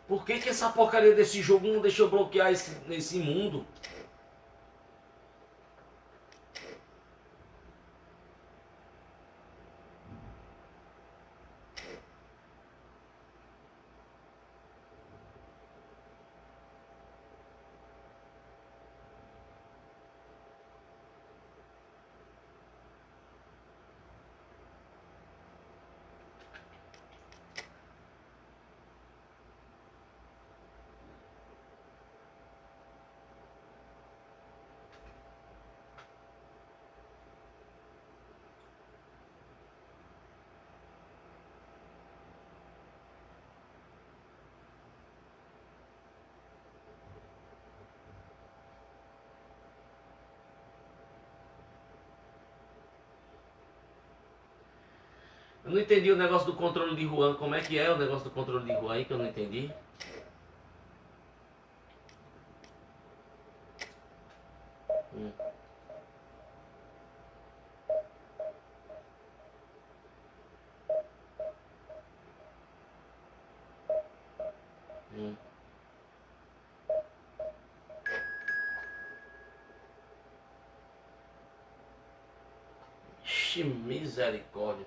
Por que essa porcaria desse jogo não deixou bloquear esse mundo? Eu não entendi o negócio do controle de Juan. Como é que é o negócio do controle de Juan aí que eu não entendi? Hum. Hum. Ixi, misericórdia.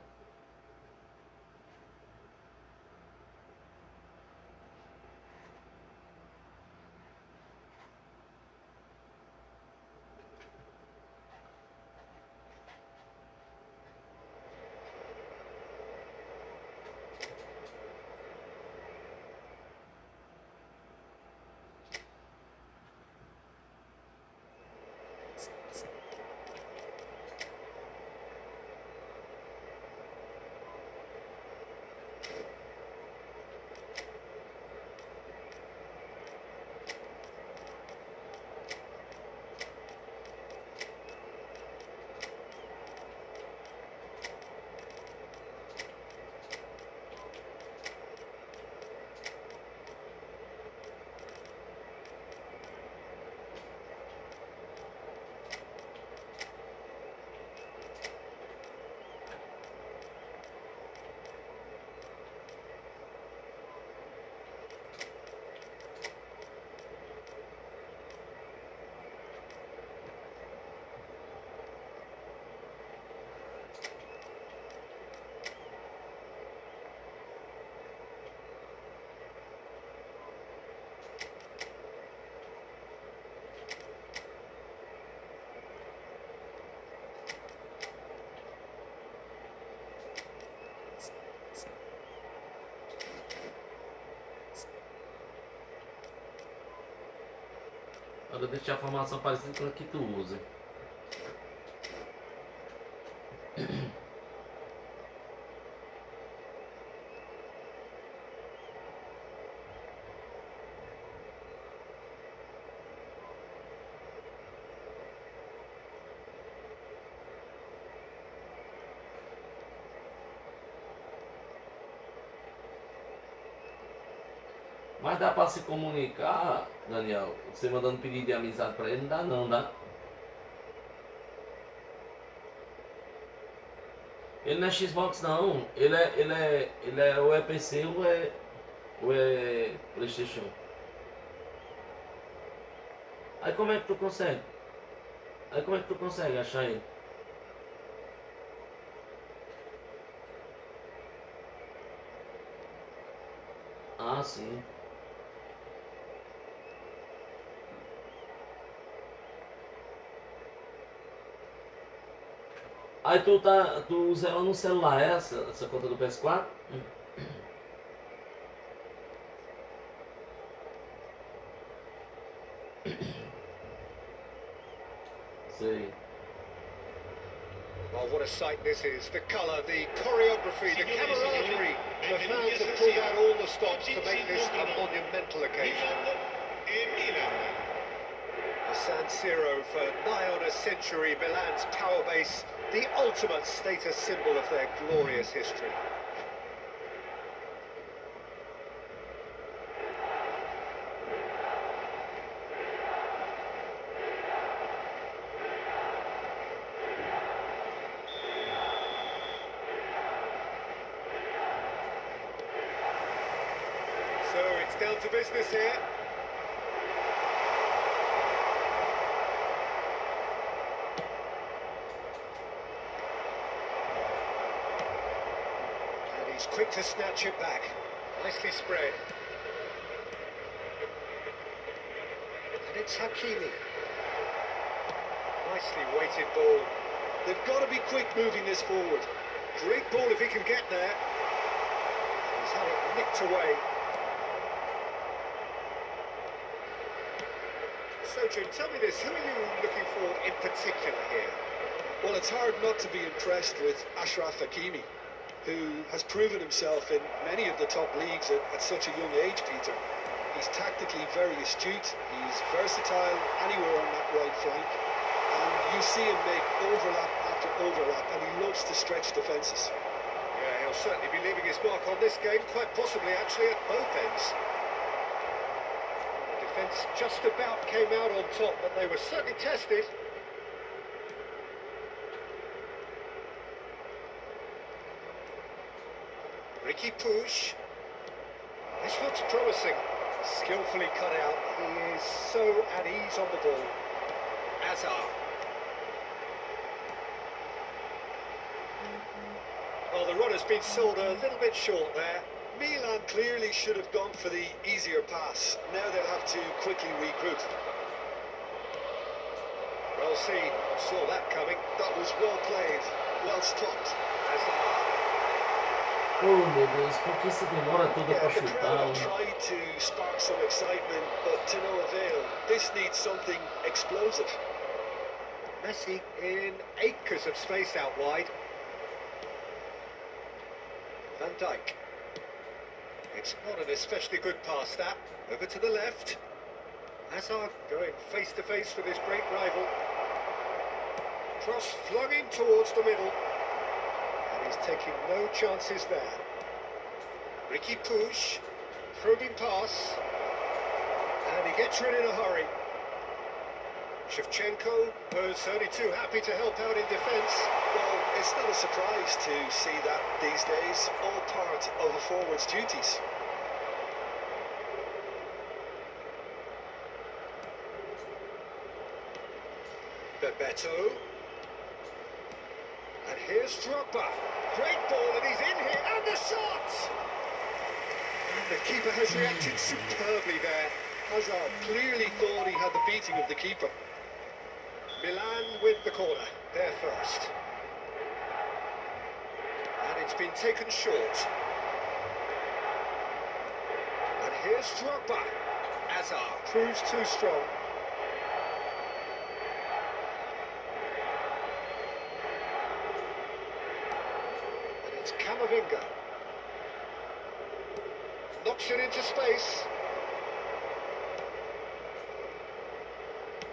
Agora deixar a formação parecida com a que tu usa. Mas dá pra se comunicar, Daniel? Você mandando pedido de amizade pra ele, não dá não, dá? Ele não é Xbox não, ele é ou é PC ou é Playstation. Aí como é que tu consegue? Aí como é que tu consegue achar ele? Ah, sim. Aí tu usa ela no celular, essa conta do PS4? Sei. Oh, what a sight this is. The colour, the choreography, the camaraderie. The fans have pulled out all the stops to make this a monumental occasion. The San Siro for nigh on a century, Milan's power base, the ultimate status symbol of their glorious history. So it's down to business here. And he's quick to snatch it back. Nicely spread. And it's Hakimi. Nicely weighted ball. They've got to be quick moving this forward. Great ball if he can get there. He's had it nicked away. So, Jim, tell me this, who are you looking for in particular here? Well, it's hard not to be impressed with Achraf Hakimi, who has proven himself in many of the top leagues at such a young age, Peter. He's tactically very astute, he's versatile anywhere on that right flank, and you see him make overlap after overlap, and he loves to stretch defences. Yeah, he'll certainly be leaving his mark on this game, quite possibly actually at both ends. The defence just about came out on top, but they were certainly tested. Ricky Push. This looks promising. Skillfully cut out. He is so at ease on the ball. Azar. Well, the run has been sold a little bit short there. Milan clearly should have gone for the easier pass. Now they'll have to quickly regroup. Well seen. Saw that coming. That was well played, well stopped. Azar. Oh meu Deus, por que você demora toda Yeah, pra the crowd chutar? have tried to spark some excitement, but to no avail. This needs something explosive. Messi in acres of space out wide. Van Dijk. It's not an especially good pass, that. Over to the left. Hazard going face to face with his great rival. Cross flung in towards the middle. And he's taking no chances there. Ricky Push. Probing pass. And he gets rid in a hurry. Shevchenko was only too happy to help out in defence. Well, it's not a surprise to see that these days, all part of a forward's duties. Bebeto. And here's Drogba. Great ball, and he's in here, and the shot! And the keeper has reacted superbly there. Hazard clearly thought he had the beating of the keeper. Milan with the corner, there first. And it's been taken short. And here's Drogba. Azar proves too strong. And it's Camavinga. Knocks it into space.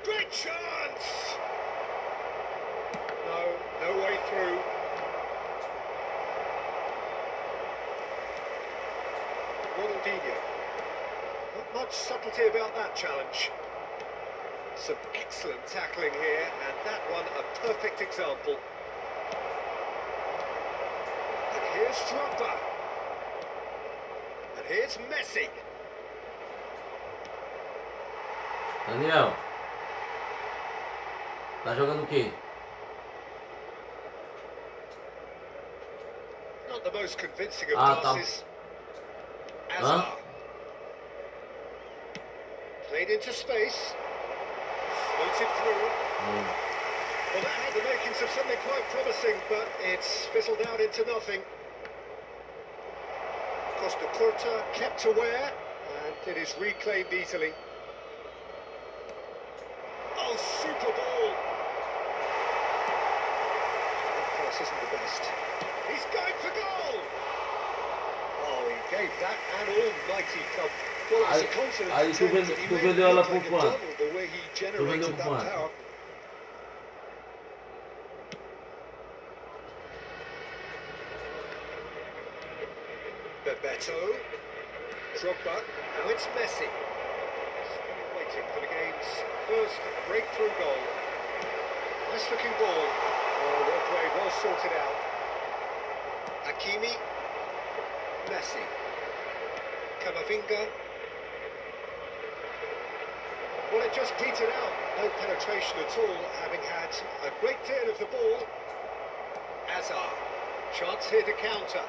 Great chance! No way through. Ronaldinho. much subtlety about that challenge. Some excellent tackling here, and that one a perfect example. And here's Drogba. And here's Messi. Daniel. Tá jogando o quê? Not the most convincing of Tá. passes. Hazard. Played into space. Floated through. Well, that had the makings of something quite promising, but it's fizzled out into nothing. Costa Curta kept aware, and it is reclaimed easily. Oh, super ball! That pass isn't the best. He's going for goal! Oh, he gave that an almighty thump. Well, it's a confident Aí tu attempt, and he made it vendeu ela look por like a quanto? double the way he Tu vendeu generated por that quanto? power. Bebeto, Drogba, now it's Messi. Still waiting for the game's first breakthrough goal. Nice looking ball. Oh, well played, well sorted out. Hakimi, Messi, Camavinga. Well, it just petered out. No penetration at all, having had a great deal of the ball. Hazard, chance here to counter.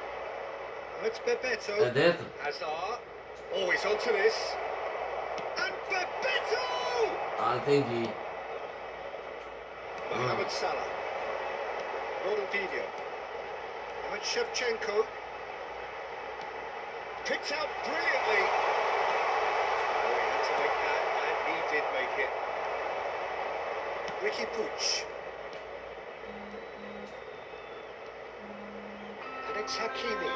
It's Bebeto. É dentro? Hazard. Oh, he's onto this. And Bebeto! Ah, entendi. Mohamed Salah. Ronaldinho. Now it's Shevchenko. Picked out brilliantly. Oh, he had to make that, and he did make it. Ricky Puig. And it's Hakimi.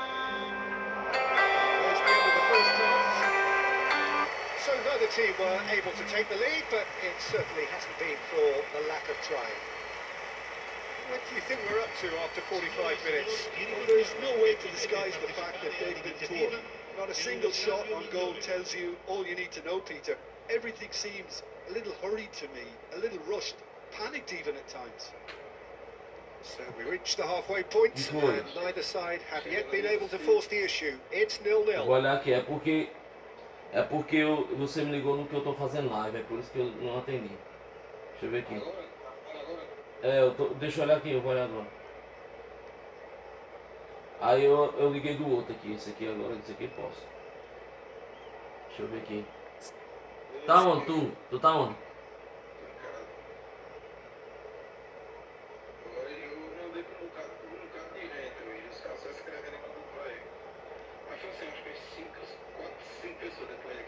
There's the end of the first half. So neither team were able to take the lead, but it certainly hasn't been for the lack of trying. What do you think we're up to after 45 minutes? Well, there's no way to disguise the fact that they've been poor. Not a single shot on goal tells you all you need to know, Peter. Everything seems a little hurried to me, a little rushed, panicked even at times. So we reached the halfway point, and neither side have yet been able to force the issue. It's 0-0. Vou olhar aqui, é porque você me ligou no que eu tô fazendo live, é por isso que eu não atendi. Deixa eu ver aqui. Deixa eu olhar aqui, eu vou olhar agora. Aí eu liguei do outro aqui, esse aqui agora, esse aqui posso. Deixa eu ver aqui. Tá onde tu? Tu tá onde?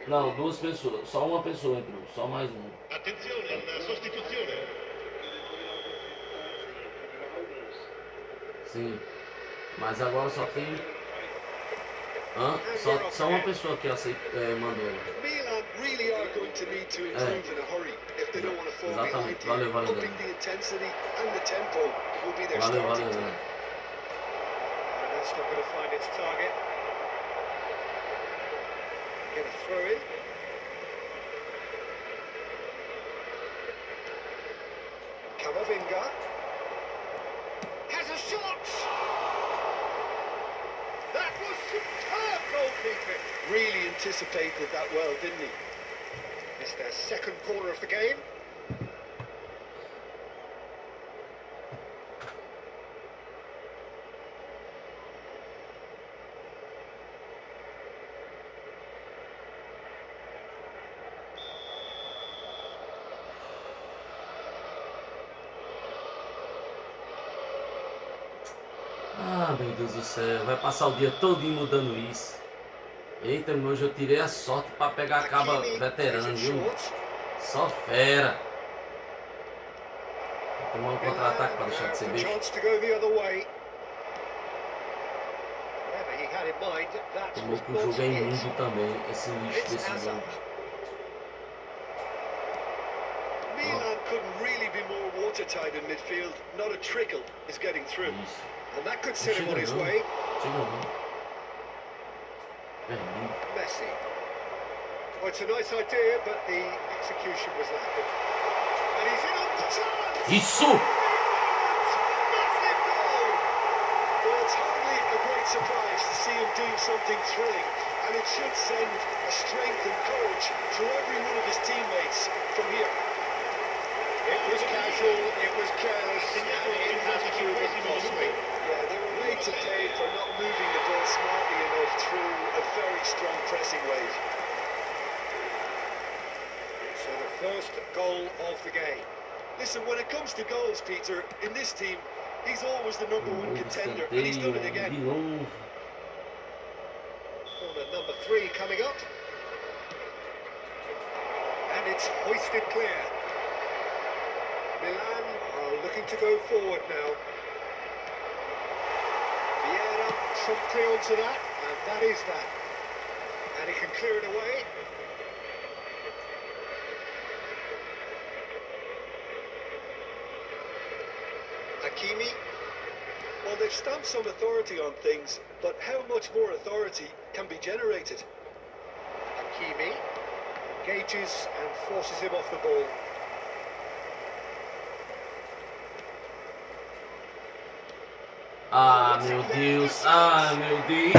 Não, duas pessoas, só uma pessoa entrou, só mais um. Attenzione alla sostituzione. Sim, mas agora só tem... Só uma pessoa que mandou ela. Milan really are going to need to improve in a hurry if they don't want to fall behind Exatamente, here. valeu. Upping the intensity and the tempo will be their Valeu, starting valeu. point. And that's not going to find its target. Get a throw in. Camavinga has a shot. That was superb goalkeeping. Really anticipated that well, didn't he? It's their second corner of the game. Ah, meu Deus do céu, vai passar o dia todinho mudando isso. Eita, meu, hoje eu tirei a sorte pra pegar a caba veterano, viu? Só fera. Vou tomar um contra-ataque pra deixar de ser besta. Tomou que o jogo é imundo também, esse lixo desse jogo. Milan couldn't really be more watertight in midfield. Not a trickle is getting through. Isso. And that could set him on his way. Chega não. Perdi. Messi. Well, it's a nice idea, but the execution was lacking. And he's in on the chance! Isso! Massive goal! Well, it's hardly a great surprise to see him doing something thrilling, and it should send a strength and courage through every one of his teammates from here. It was casual, it was careless, and it has proven costly. Yeah, they were made to pay for not moving the ball smartly enough through a very strong pressing wave. So the first goal of the game. Listen, when it comes to goals, Peter, in this team, he's always the number one contender, and he's done it De again. novo. Corner number 3 coming up. And it's hoisted clear. Milan are looking to go forward now. Vieira promptly onto that, and that is that. And he can clear it away. Hakimi. Well, they've stamped some authority on things, but how much more authority can be generated? Hakimi engages and forces him off the ball. Ah, meu Deus. Ah, meu Deus.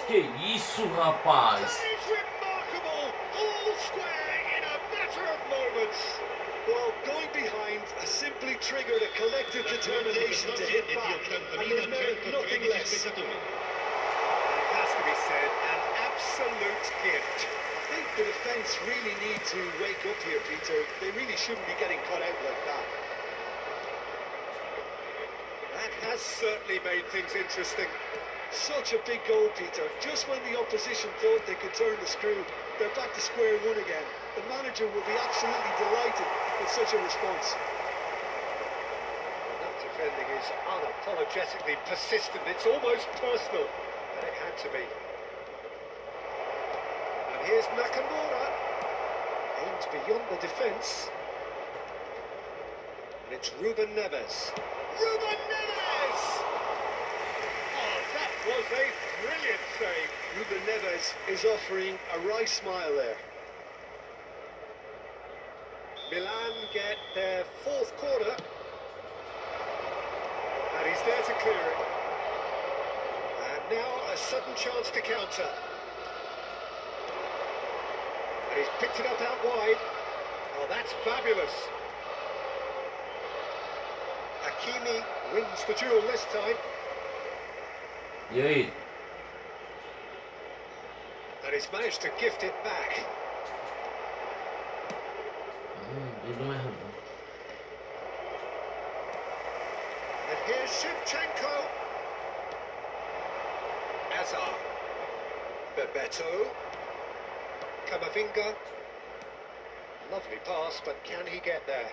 Que isso, rapaz? That is remarkable! All square in a matter of moments. Well, going behind has simply triggered a collective determination to hit back, and they've merit nothing less. It has to be said, an absolute gift. I think the defence really need to wake up here, Peter. They really shouldn't be getting cut out like that. That has certainly made things interesting. Such a big goal, Peter. Just when the opposition thought they could turn the screw, they're back to square one again. The manager will be absolutely delighted with such a response. That defending is unapologetically persistent. It's almost personal, and it had to be. And here's Nakamura. Aims beyond the defence. And it's Ruben Neves. Ruben Neves! Oh, that was a brilliant save. Ruben Neves is offering a wry smile there. Milan get their 4th corner. And he's there to clear it. And now a sudden chance to counter. And he's picked it up out wide. Oh, that's fabulous. Hakimi wins the duel this time. E aí? And he's managed to gift it back. Ele não erra não. And here's Shevchenko. Azar. Bebeto. Camavinga. Lovely pass, but can he get there?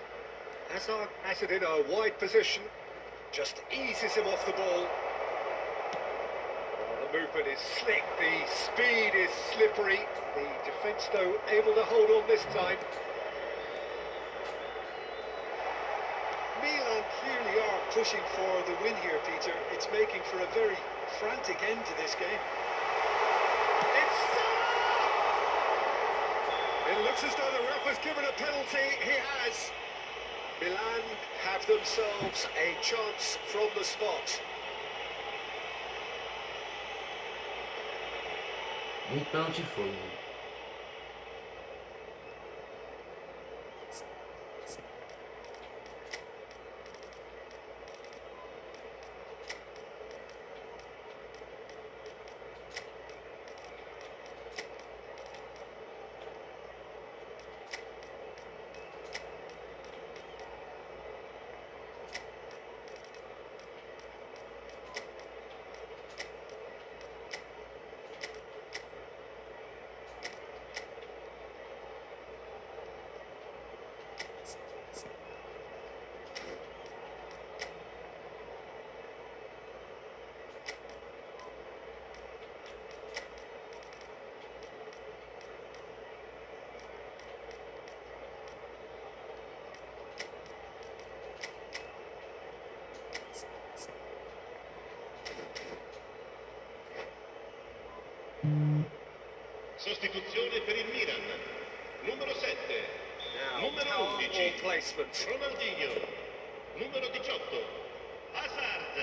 Hazard has it in a wide position. Just eases him off the ball. Oh, the movement is slick, the speed is slippery. The defence, though, able to hold on this time. Milan clearly are pushing for the win here, Peter. It's making for a very frantic end to this game. It's Salah! It looks as though the ref has given a penalty. He has. Milan have themselves a chance from the spot. Nem pênalti foi, né? Sostituzione per il Milan. Numero 7. Now, Numero power 11. or placement. Ronaldinho. Numero 18. Hazard.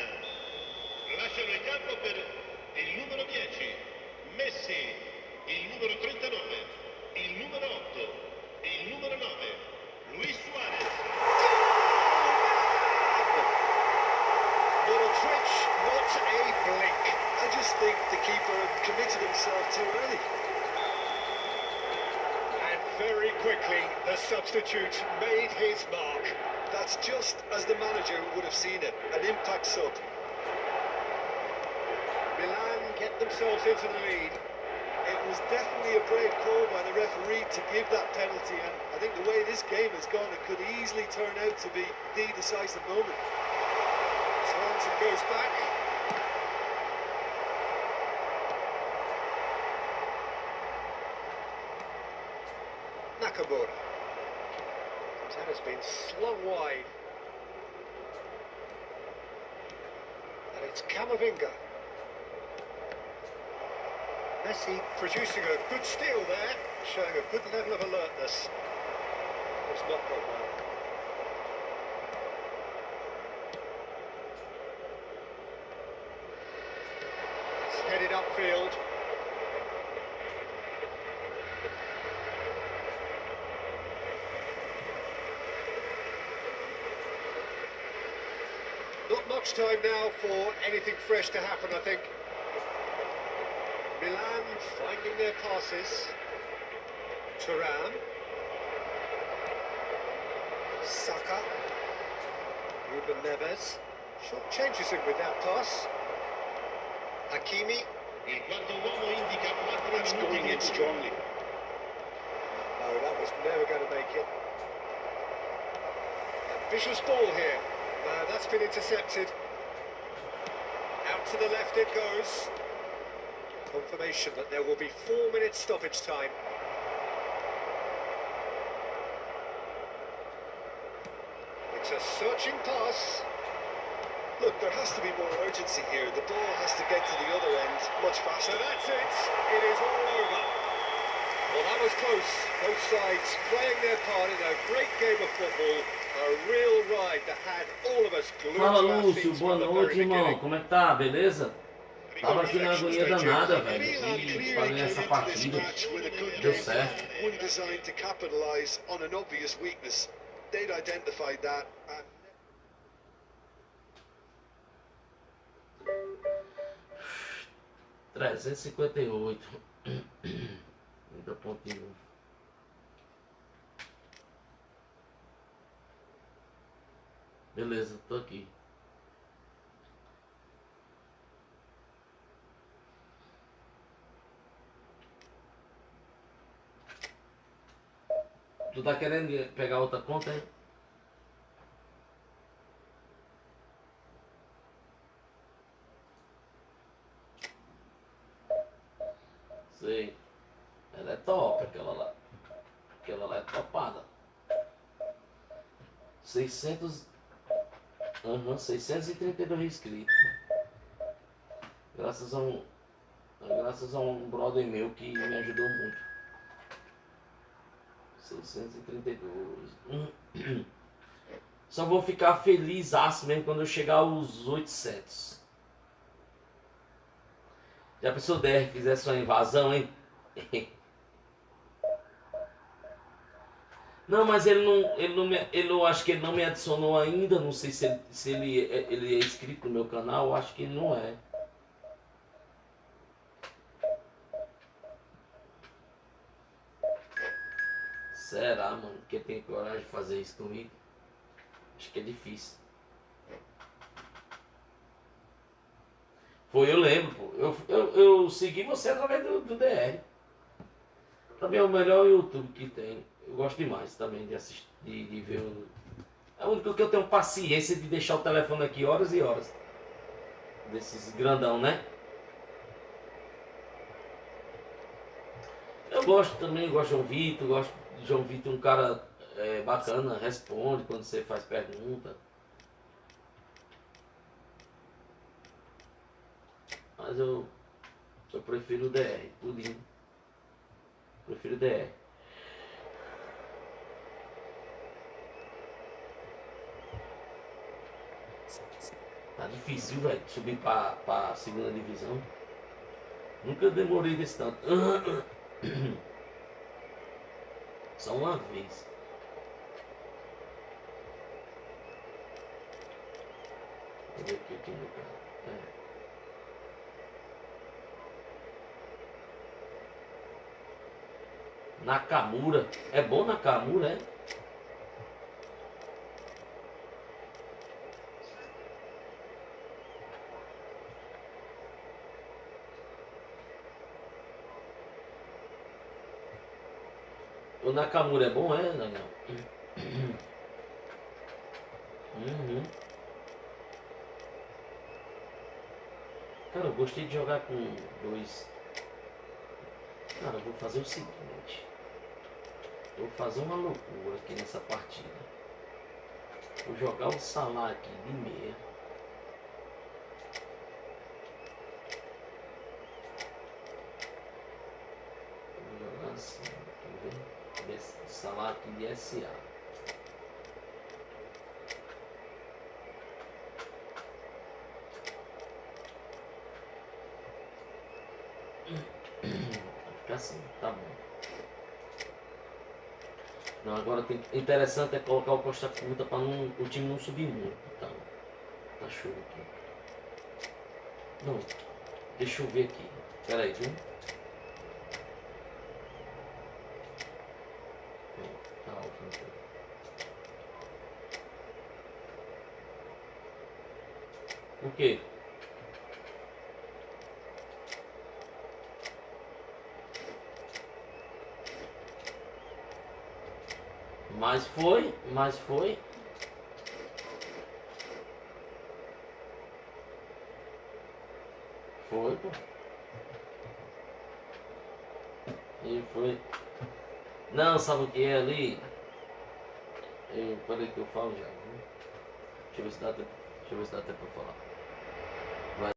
Lasciano il campo per il numero 10. Messi. Il numero 39. Il numero 8. Il numero 9. Luis Suarez. Not a twitch, not a blink. I just think the keeper committed himself too early. And very quickly, the substitute made his mark. That's just as the manager would have seen it, an impact sub. Milan get themselves into the lead. It was definitely a brave call by the referee to give that penalty, and I think the way this game has gone, it could easily turn out to be the decisive moment. Turns and goes back. Nakamura. That has been slung wide. And it's Camavinga. Messi producing a good steal there, showing a good level of alertness. It's not gone well. It's headed upfield. Not much time now for anything fresh to happen, I think. Milan finding their passes. Thuram. Saka. Ruben Neves. Short changes him with that pass. Hakimi. Il quarto uomo indica 4 That's minuti going di in strongly. No, that was never going to make it. A vicious ball here. No, that's been intercepted. Out to the left it goes. Confirmation that there will be 4 minutes stoppage time. It's a searching pass. Look, there has to be more urgency here. The ball has to get to the other end much So faster. that's it. It is all over. Well, that was close. Both sides playing their part in a great game of football. A real ride that had all of us glued Fala to our Lúcio, seats boa from the noite, very irmão. beginning. Como é que tá? Beleza? Tava aqui na agonia danada, velho. Milan E clearly falei came essa into this partida. match with a good Deu game certo. plan, one designed to capitalise on an obvious weakness. They'd identified that and 358. Ainda pontinho. Beleza, tô aqui. Tu tá querendo pegar outra conta, hein? Sei. Ela é top, aquela lá. Aquela lá é topada. 600... 632 inscritos. Graças a um brother meu que me ajudou muito. 632. Só vou ficar feliz mesmo quando eu chegar aos 800. Já pensou DR fizesse uma invasão, hein? Não, mas eu acho que ele não me adicionou ainda. Não sei se ele é inscrito no meu canal. Eu acho que ele não é. Será, mano, que ele tem coragem de fazer isso comigo? Acho que é difícil. Foi, eu lembro, pô. Eu segui você através do DR. Também é o melhor YouTube que tem. Eu gosto demais também de assistir, de ver o... É o único que eu tenho paciência de deixar o telefone aqui horas e horas. Desses grandão, né? Eu gosto também, gosto de João Vitor, gosto de João Vitor, um cara bacana, responde quando você faz pergunta. Mas eu prefiro o DR, tudinho. Prefiro DR. Tá difícil, velho, subir pra segunda divisão. Nunca demorei desse tanto. Só uma vez. Vou ver aqui no cara. Nakamura. É bom Nakamura, é? O Nakamura é bom, é, Daniel? Uhum. Cara, eu gostei de jogar com dois. Cara, eu vou fazer o seguinte. Vou fazer uma loucura aqui nessa partida. Vou jogar o Salah aqui de meia. Vou jogar assim, tá vendo? Salah aqui de SA. Fica assim, tá bom. Não, agora tem, interessante é colocar o Costa Curta para o time não subir muito. Então, tá show aqui. Não, deixa eu ver aqui. Pera aí, viu? Tá alto. O quê? Mas foi. Foi, pô. E foi. Não, sabe o que é ali? Peraí que eu falo já, viu? Deixa eu ver se dá tempo. Deixa eu ver se dá tempo pra falar. Vai.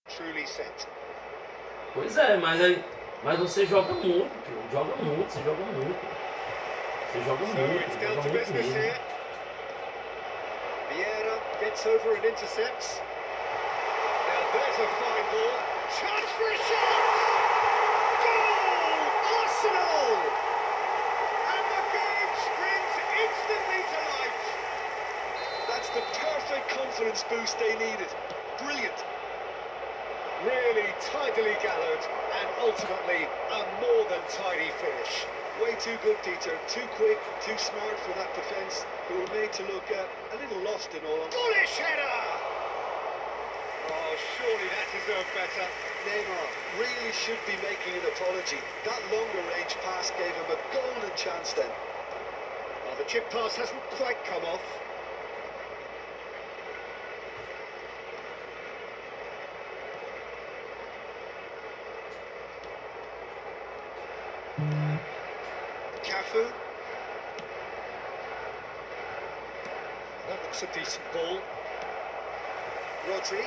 Truly set. Pois é, mas você joga muito, pô. Joga muito, você joga muito. Você joga So muito, it's down joga to muito business mesmo. here. Vieira gets over and intercepts. Now there's a fine ball. Chance for a shot! Goal! Arsenal! And the game springs instantly to life. That's the perfect confidence boost they needed. Brilliant. Really tidily gathered and ultimately a more than tidy finish. Way too good, Dieter. Too quick, too smart for that defence, who were made to look a little lost in all honesty. Bullish header! Oh, surely that deserved better. Neymar really should be making an apology. That longer range pass gave him a golden chance then. Well, the chip pass hasn't quite come off. Cafu. That looks a decent ball. Rodri.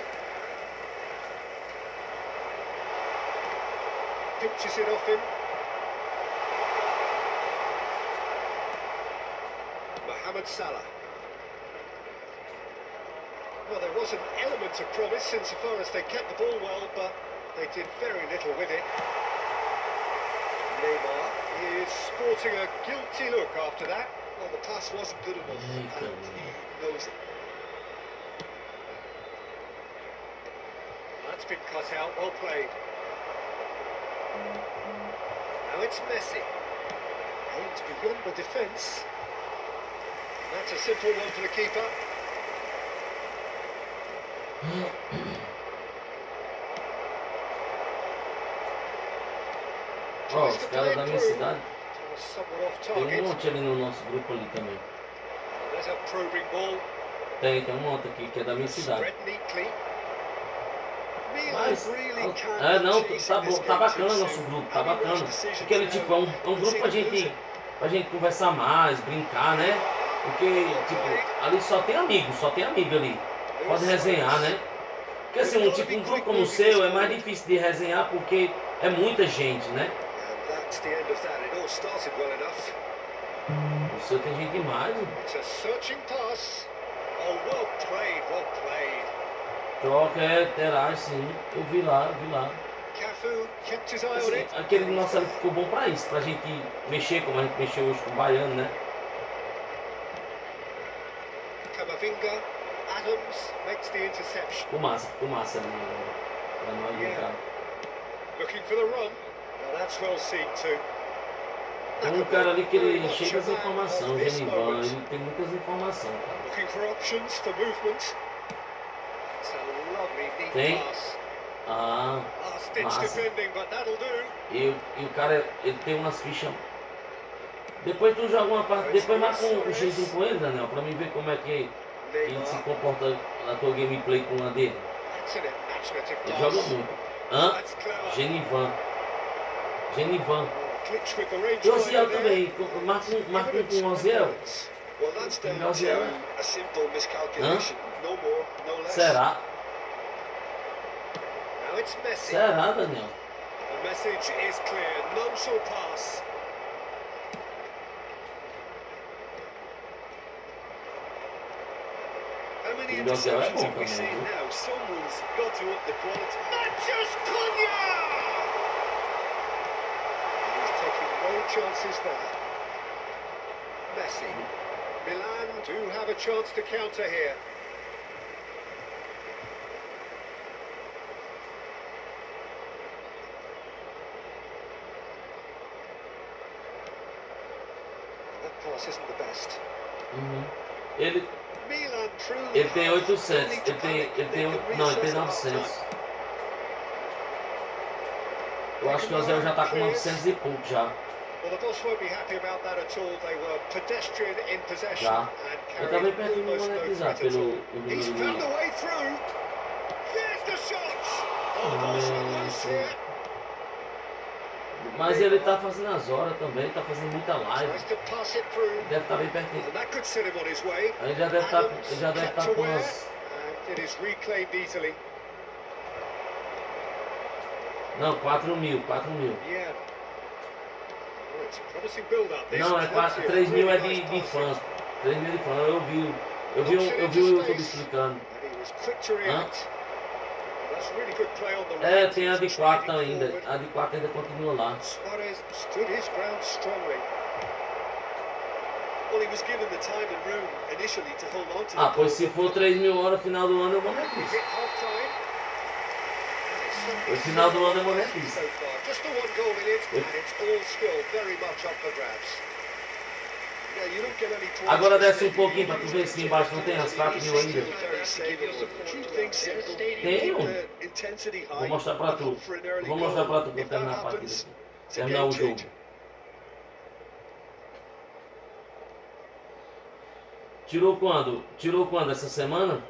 Pinches it off him. Mohamed Salah. Well, there was an element of promise insofar as they kept the ball well, but they did very little with it. Neymar is sporting a guilty look after that. Well, the pass wasn't good enough, and he knows it. That's been cut out, well played. Now it's Messi. Aimed beyond the defence. That's a simple one for the keeper. Ó, os caras da minha cidade Somewhat off tem target. monte ali no nosso grupo ali também. There's a probing ball. Tem um monte aqui que é da minha cidade. Spread neatly. Mas, não, tá bacana o nosso grupo, tá bacana. Porque ele, tipo, é um grupo pra gente conversar mais, brincar, né? Porque, tipo, ali só tem amigo ali. Pode resenhar, né? Porque assim, um grupo como o seu é mais difícil de resenhar porque é muita gente, né? O seu tem gente demais. Troca, interage, sim. Eu vi lá. Assim, aquele nosso ali ficou bom pra isso, pra gente mexer como a gente mexeu hoje com o baiano, né? Ficou massa ali, pra nós brincar. Tem um cara ali que ele chega as informações, o Genivan, ele tem muitas informações, cara. Tem? Ah, massa. E o cara, ele tem umas fichas. Depois tu joga uma parte, depois marca um X1 com ele, Daniel, pra mim ver como é que ele se comporta na tua gameplay com uma dele. Ele joga muito. Hã? Genivan. E o Oziel também, marca um com o Oziel. Hã? Será? Será, Daniel? O Oziel é bom também, viu? Chances there. Messi. Milan do have a chance to counter here. That pass isn't the best. Ele tem 800, ele tem 900. Eu acho que o Oziel já tá com 900 e pouco já. Well, the boss won't be happy about that at all. They were pedestrian in possession and Eu também carried perdi almost no monetizar threat at pelo all. He's found a way through. There's the shot. Oh, the ball's not loose here. Mas ele tá fazendo as horas também, tá fazendo muita live. Tries to pass it through. Deve estar bem pertinho. And that could set him on his way. Ele já deve estar com aware, umas... and it is reclaimed easily. Não, 4.000. Yeah. Oh, it's a promising build-up. This Não, é 3 mil é de fãs. 3 mil de fãs, eu vi o YouTube explicando. And he was quick to react. That's really good play on the É, right. tem a de 4 ainda. A de 4 ainda continua lá. Suarez stood his ground strongly. Well, he was given the time and room initially to hold on to the Ah, pois ball, se for 3.000 horas, final do ano eu vou Is isso. it half-time? O final do ano eu vou isso. So far, just the one goal in it, and it's all still very much up for grabs. Yeah, you don't get any points. Agora desce um pouquinho pra tu ver se embaixo não tem as 4.000 ainda. Tenho. Vou mostrar pra tu. Vou mostrar pra tu quando terminar a partida. Terminar o jogo. Tirou quando? Tirou quando? Essa semana?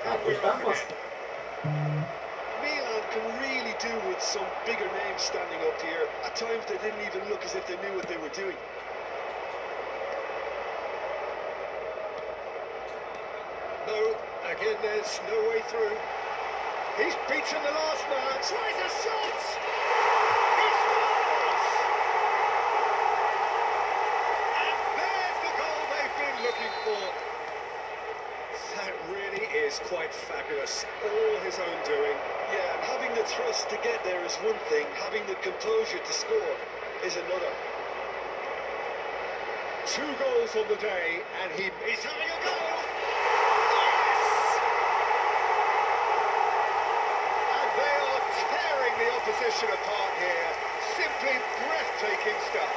Ah, pois tá fácil. Milan can really do with some bigger names standing up here. At times they didn't even look as if they knew what they were doing. No, again there's no way through. He's beaten the last man. Tries a shot. He scores. And there's the goal they've been looking for. That really is quite fabulous. All his own doing. Yeah, and having the thrust to get there is one thing. Having the composure to score is another. 2 goals on the day, and he's having a go. The opposition apart here, simply breathtaking stuff.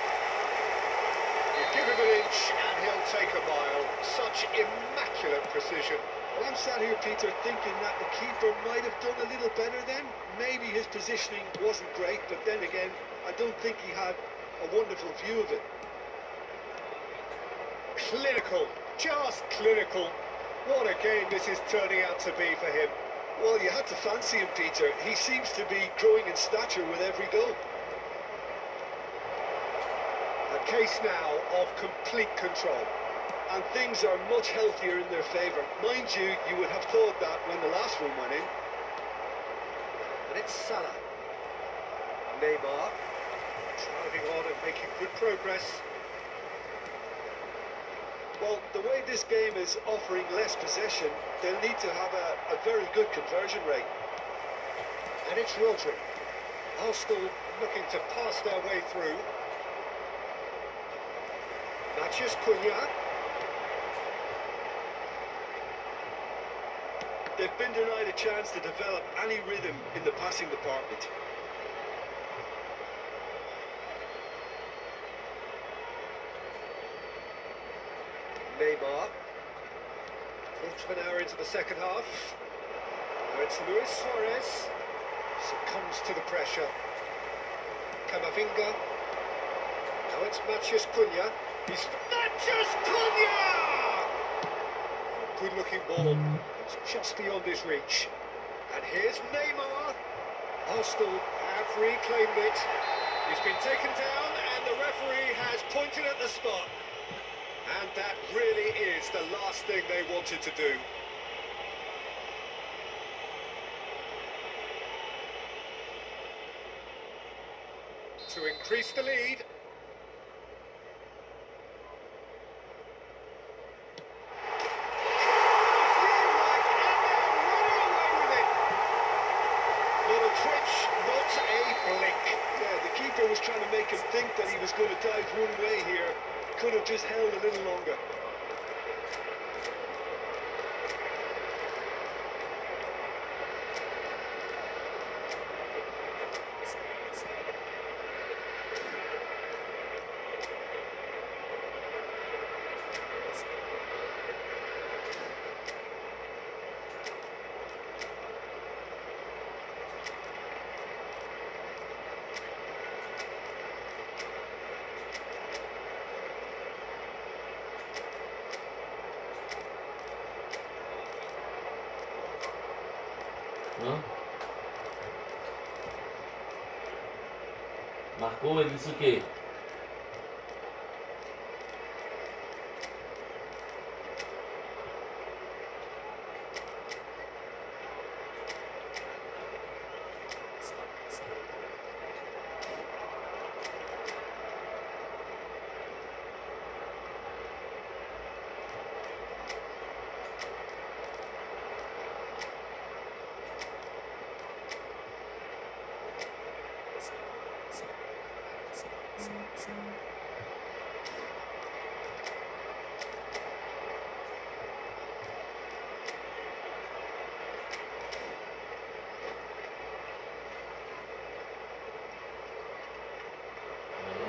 You give him an inch and he'll take a mile. Such immaculate precision. Well, I'm sat here, Peter, thinking that the keeper might have done a little better then. Maybe his positioning wasn't great, but then again, I don't think he had a wonderful view of it. Clinical, just clinical. What a game this is turning out to be for him. Well, you had to fancy him, Peter. He seems to be growing in stature with every goal. A case now of complete control. And things are much healthier in their favour. Mind you, you would have thought that when the last one went in. And it's Salah. Neymar, driving on and making good progress. Well, the way this game is offering less possession, they'll need to have a very good conversion rate. And it's Rodri. Arsenal looking to pass their way through. Mathias Cunha. They've been denied a chance to develop any rhythm in the passing department. Neymar. Quarter of an hour into the second half. Now it's Luis Suarez. Succumbs to the pressure. Camavinga. Now it's Mathias Cunha. He's Mathias Cunha! Good looking ball. It's just beyond his reach. And here's Neymar. Arsenal have reclaimed it. He's been taken down and the referee has pointed at the spot. And that really is the last thing they wanted to do. To increase the lead. Was trying to make him think that he was going to dive one way here. Could have just held a little longer. Hã? Marcou, ele disse o quê?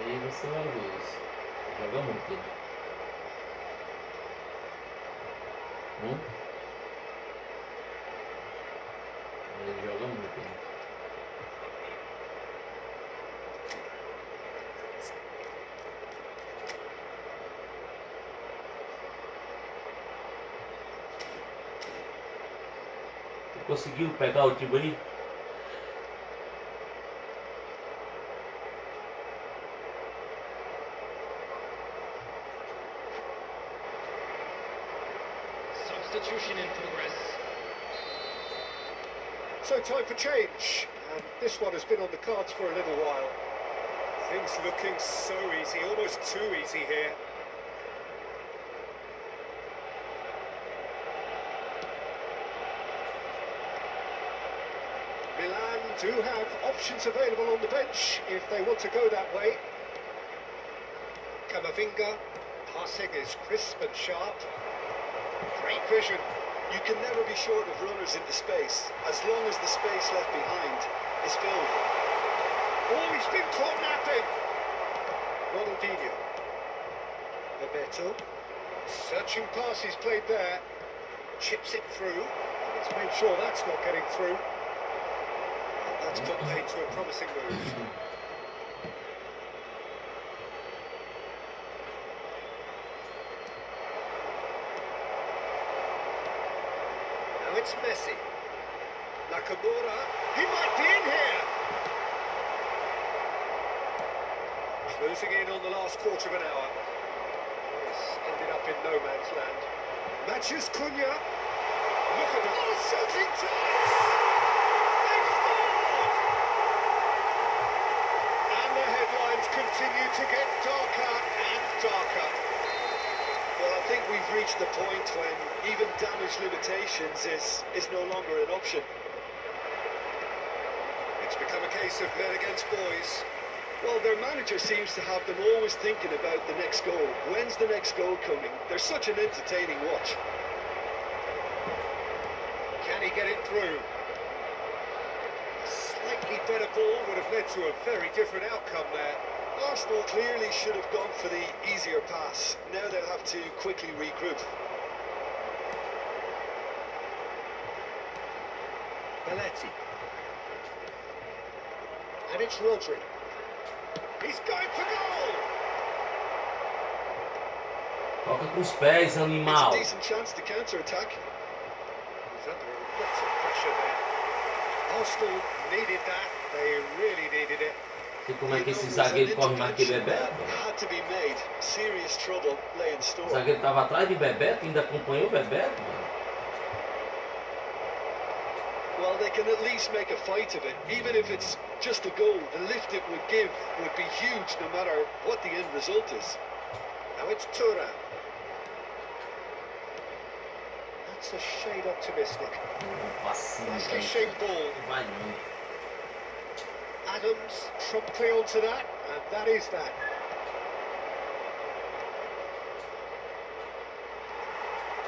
Aí você vai ver isso. Joga muito. Ele joga muito. Conseguiu pegar o time aí? Substitution in progress. So time for change, and this one has been on the cards for a little while. Things looking so easy, almost too easy here. Milan do have options available on the bench if they want to go that way. Camavinga, passing is crisp and sharp. Great vision. You can never be short of runners into space, as long as the space left behind is filled. Oh, he's been caught napping. Ronaldinho. Roberto. Searching pass he's played there. Chips it through, and it's made sure that's not getting through. And that's put paid to a promising move. Now it's Messi. Nakamura, he might be in here! Closing in on the last quarter of an hour. This ended up in no man's land. Matches Cunha. Look at the shooting chance! They've scored! And the headlines continue to get darker and darker. Well, I think we've reached the point when even damage limitations is no longer an option. It's become a case of men against boys. Well, their manager seems to have them always thinking about the next goal. When's the next goal coming? They're such an entertaining watch. Can he get it through? A slightly better ball would have led to a very different outcome there. Arsenal clearly should have gone for the easier pass. Now they'll have to quickly regroup. Belletti. And it's Rodri. He's going for goal! Toca com os pés, It's a animal. decent chance to counter-attack. He's under a lot of pressure there. Arsenal needed that. They really needed it. Sei como é que esse It was an zagueiro corre mais que intervention Bebeto. that had to be made. Serious trouble lay in store. O zagueiro tava atrás de Bebeto, ainda acompanhou o Bebeto. Mano. Well, they can at least make a fight of it, even if it's just a goal. The lift it would give would be huge, no matter what the end result is. Now it's Tura. That's a shade optimistic. Passinho, Nicely gente. shaped ball. Vai não. Adams promptly onto that, and that is that.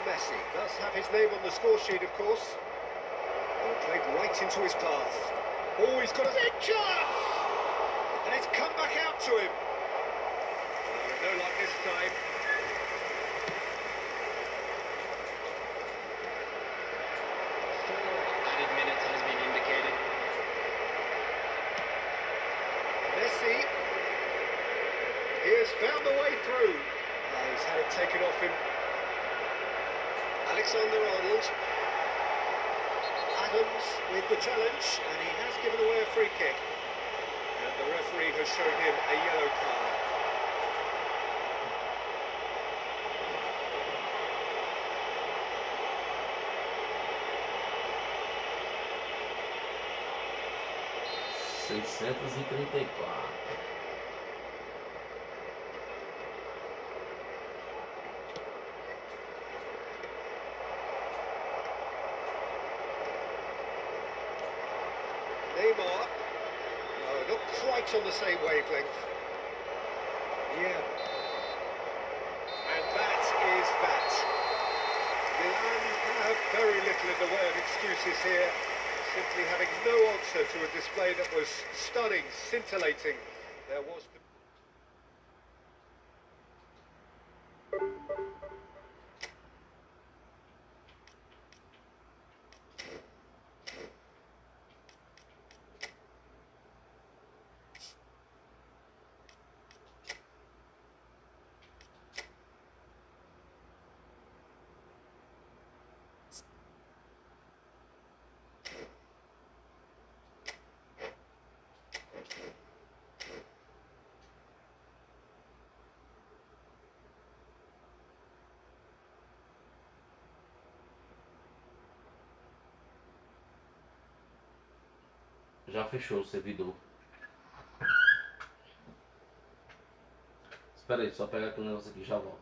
Messi does have his name on the score sheet, of course. Well, played right into his path. Oh, he's got a big chance! And it's come back out to him. No luck this time. Added minutes has been indicated. Messi. He has found the way through. He's had it taken off him. Alexander-Arnold. Adams with the challenge, and he has given away a free kick. And the referee has shown him a yellow card. $634. Neymar. No, not quite on the same wavelength. Yeah. And that is that. Milan have very little in the way of excuses here. Simply having no answer to a display that was stunning, scintillating. There was... Já fechou o servidor. Espera aí, só pegar aquele negócio aqui e já volto.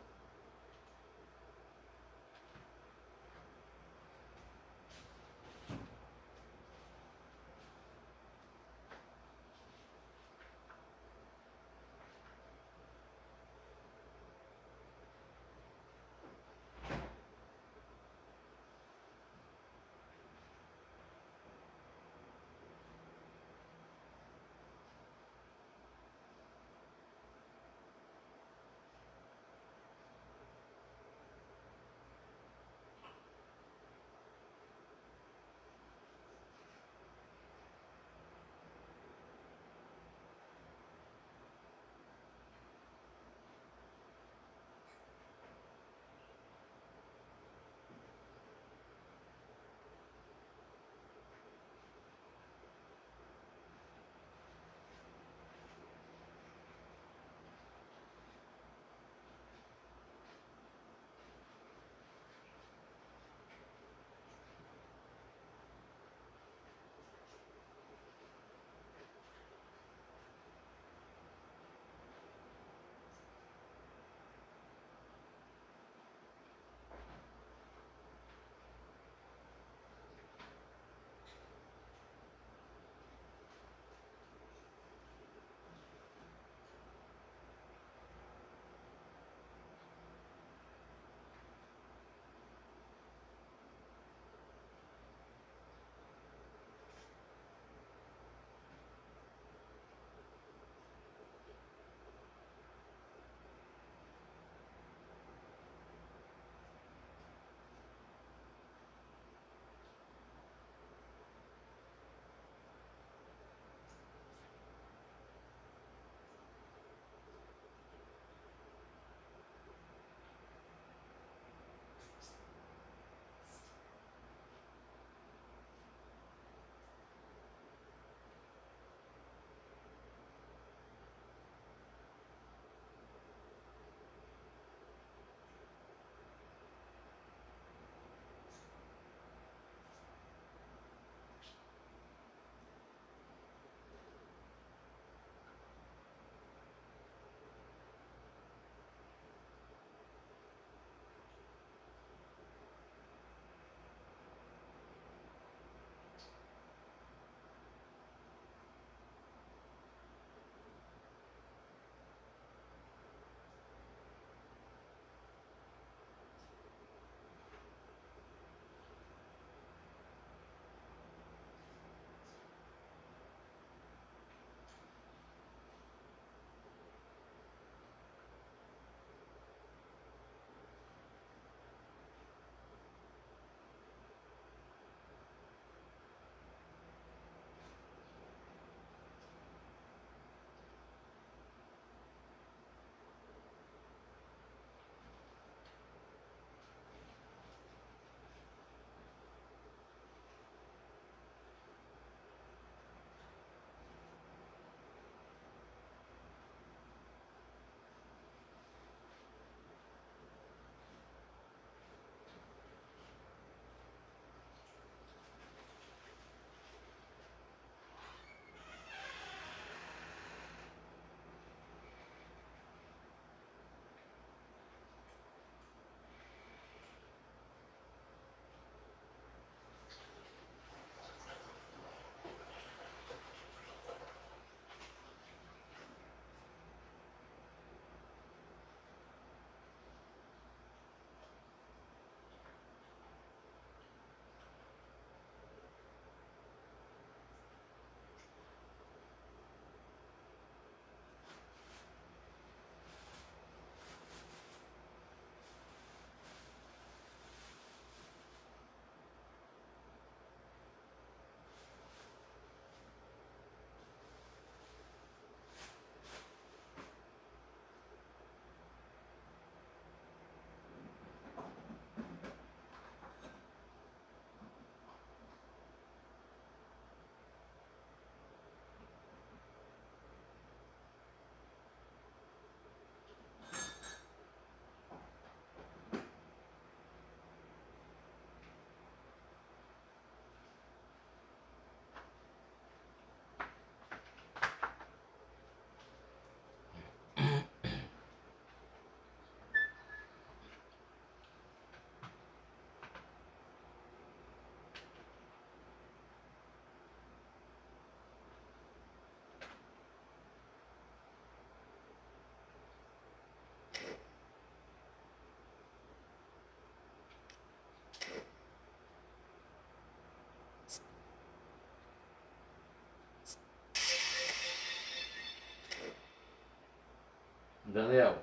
Daniel,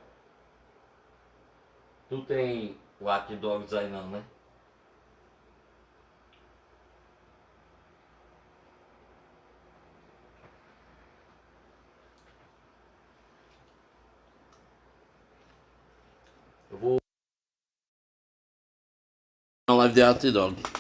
tu tem o hot dogs aí não, né? Eu vou... Uma live de hot dog.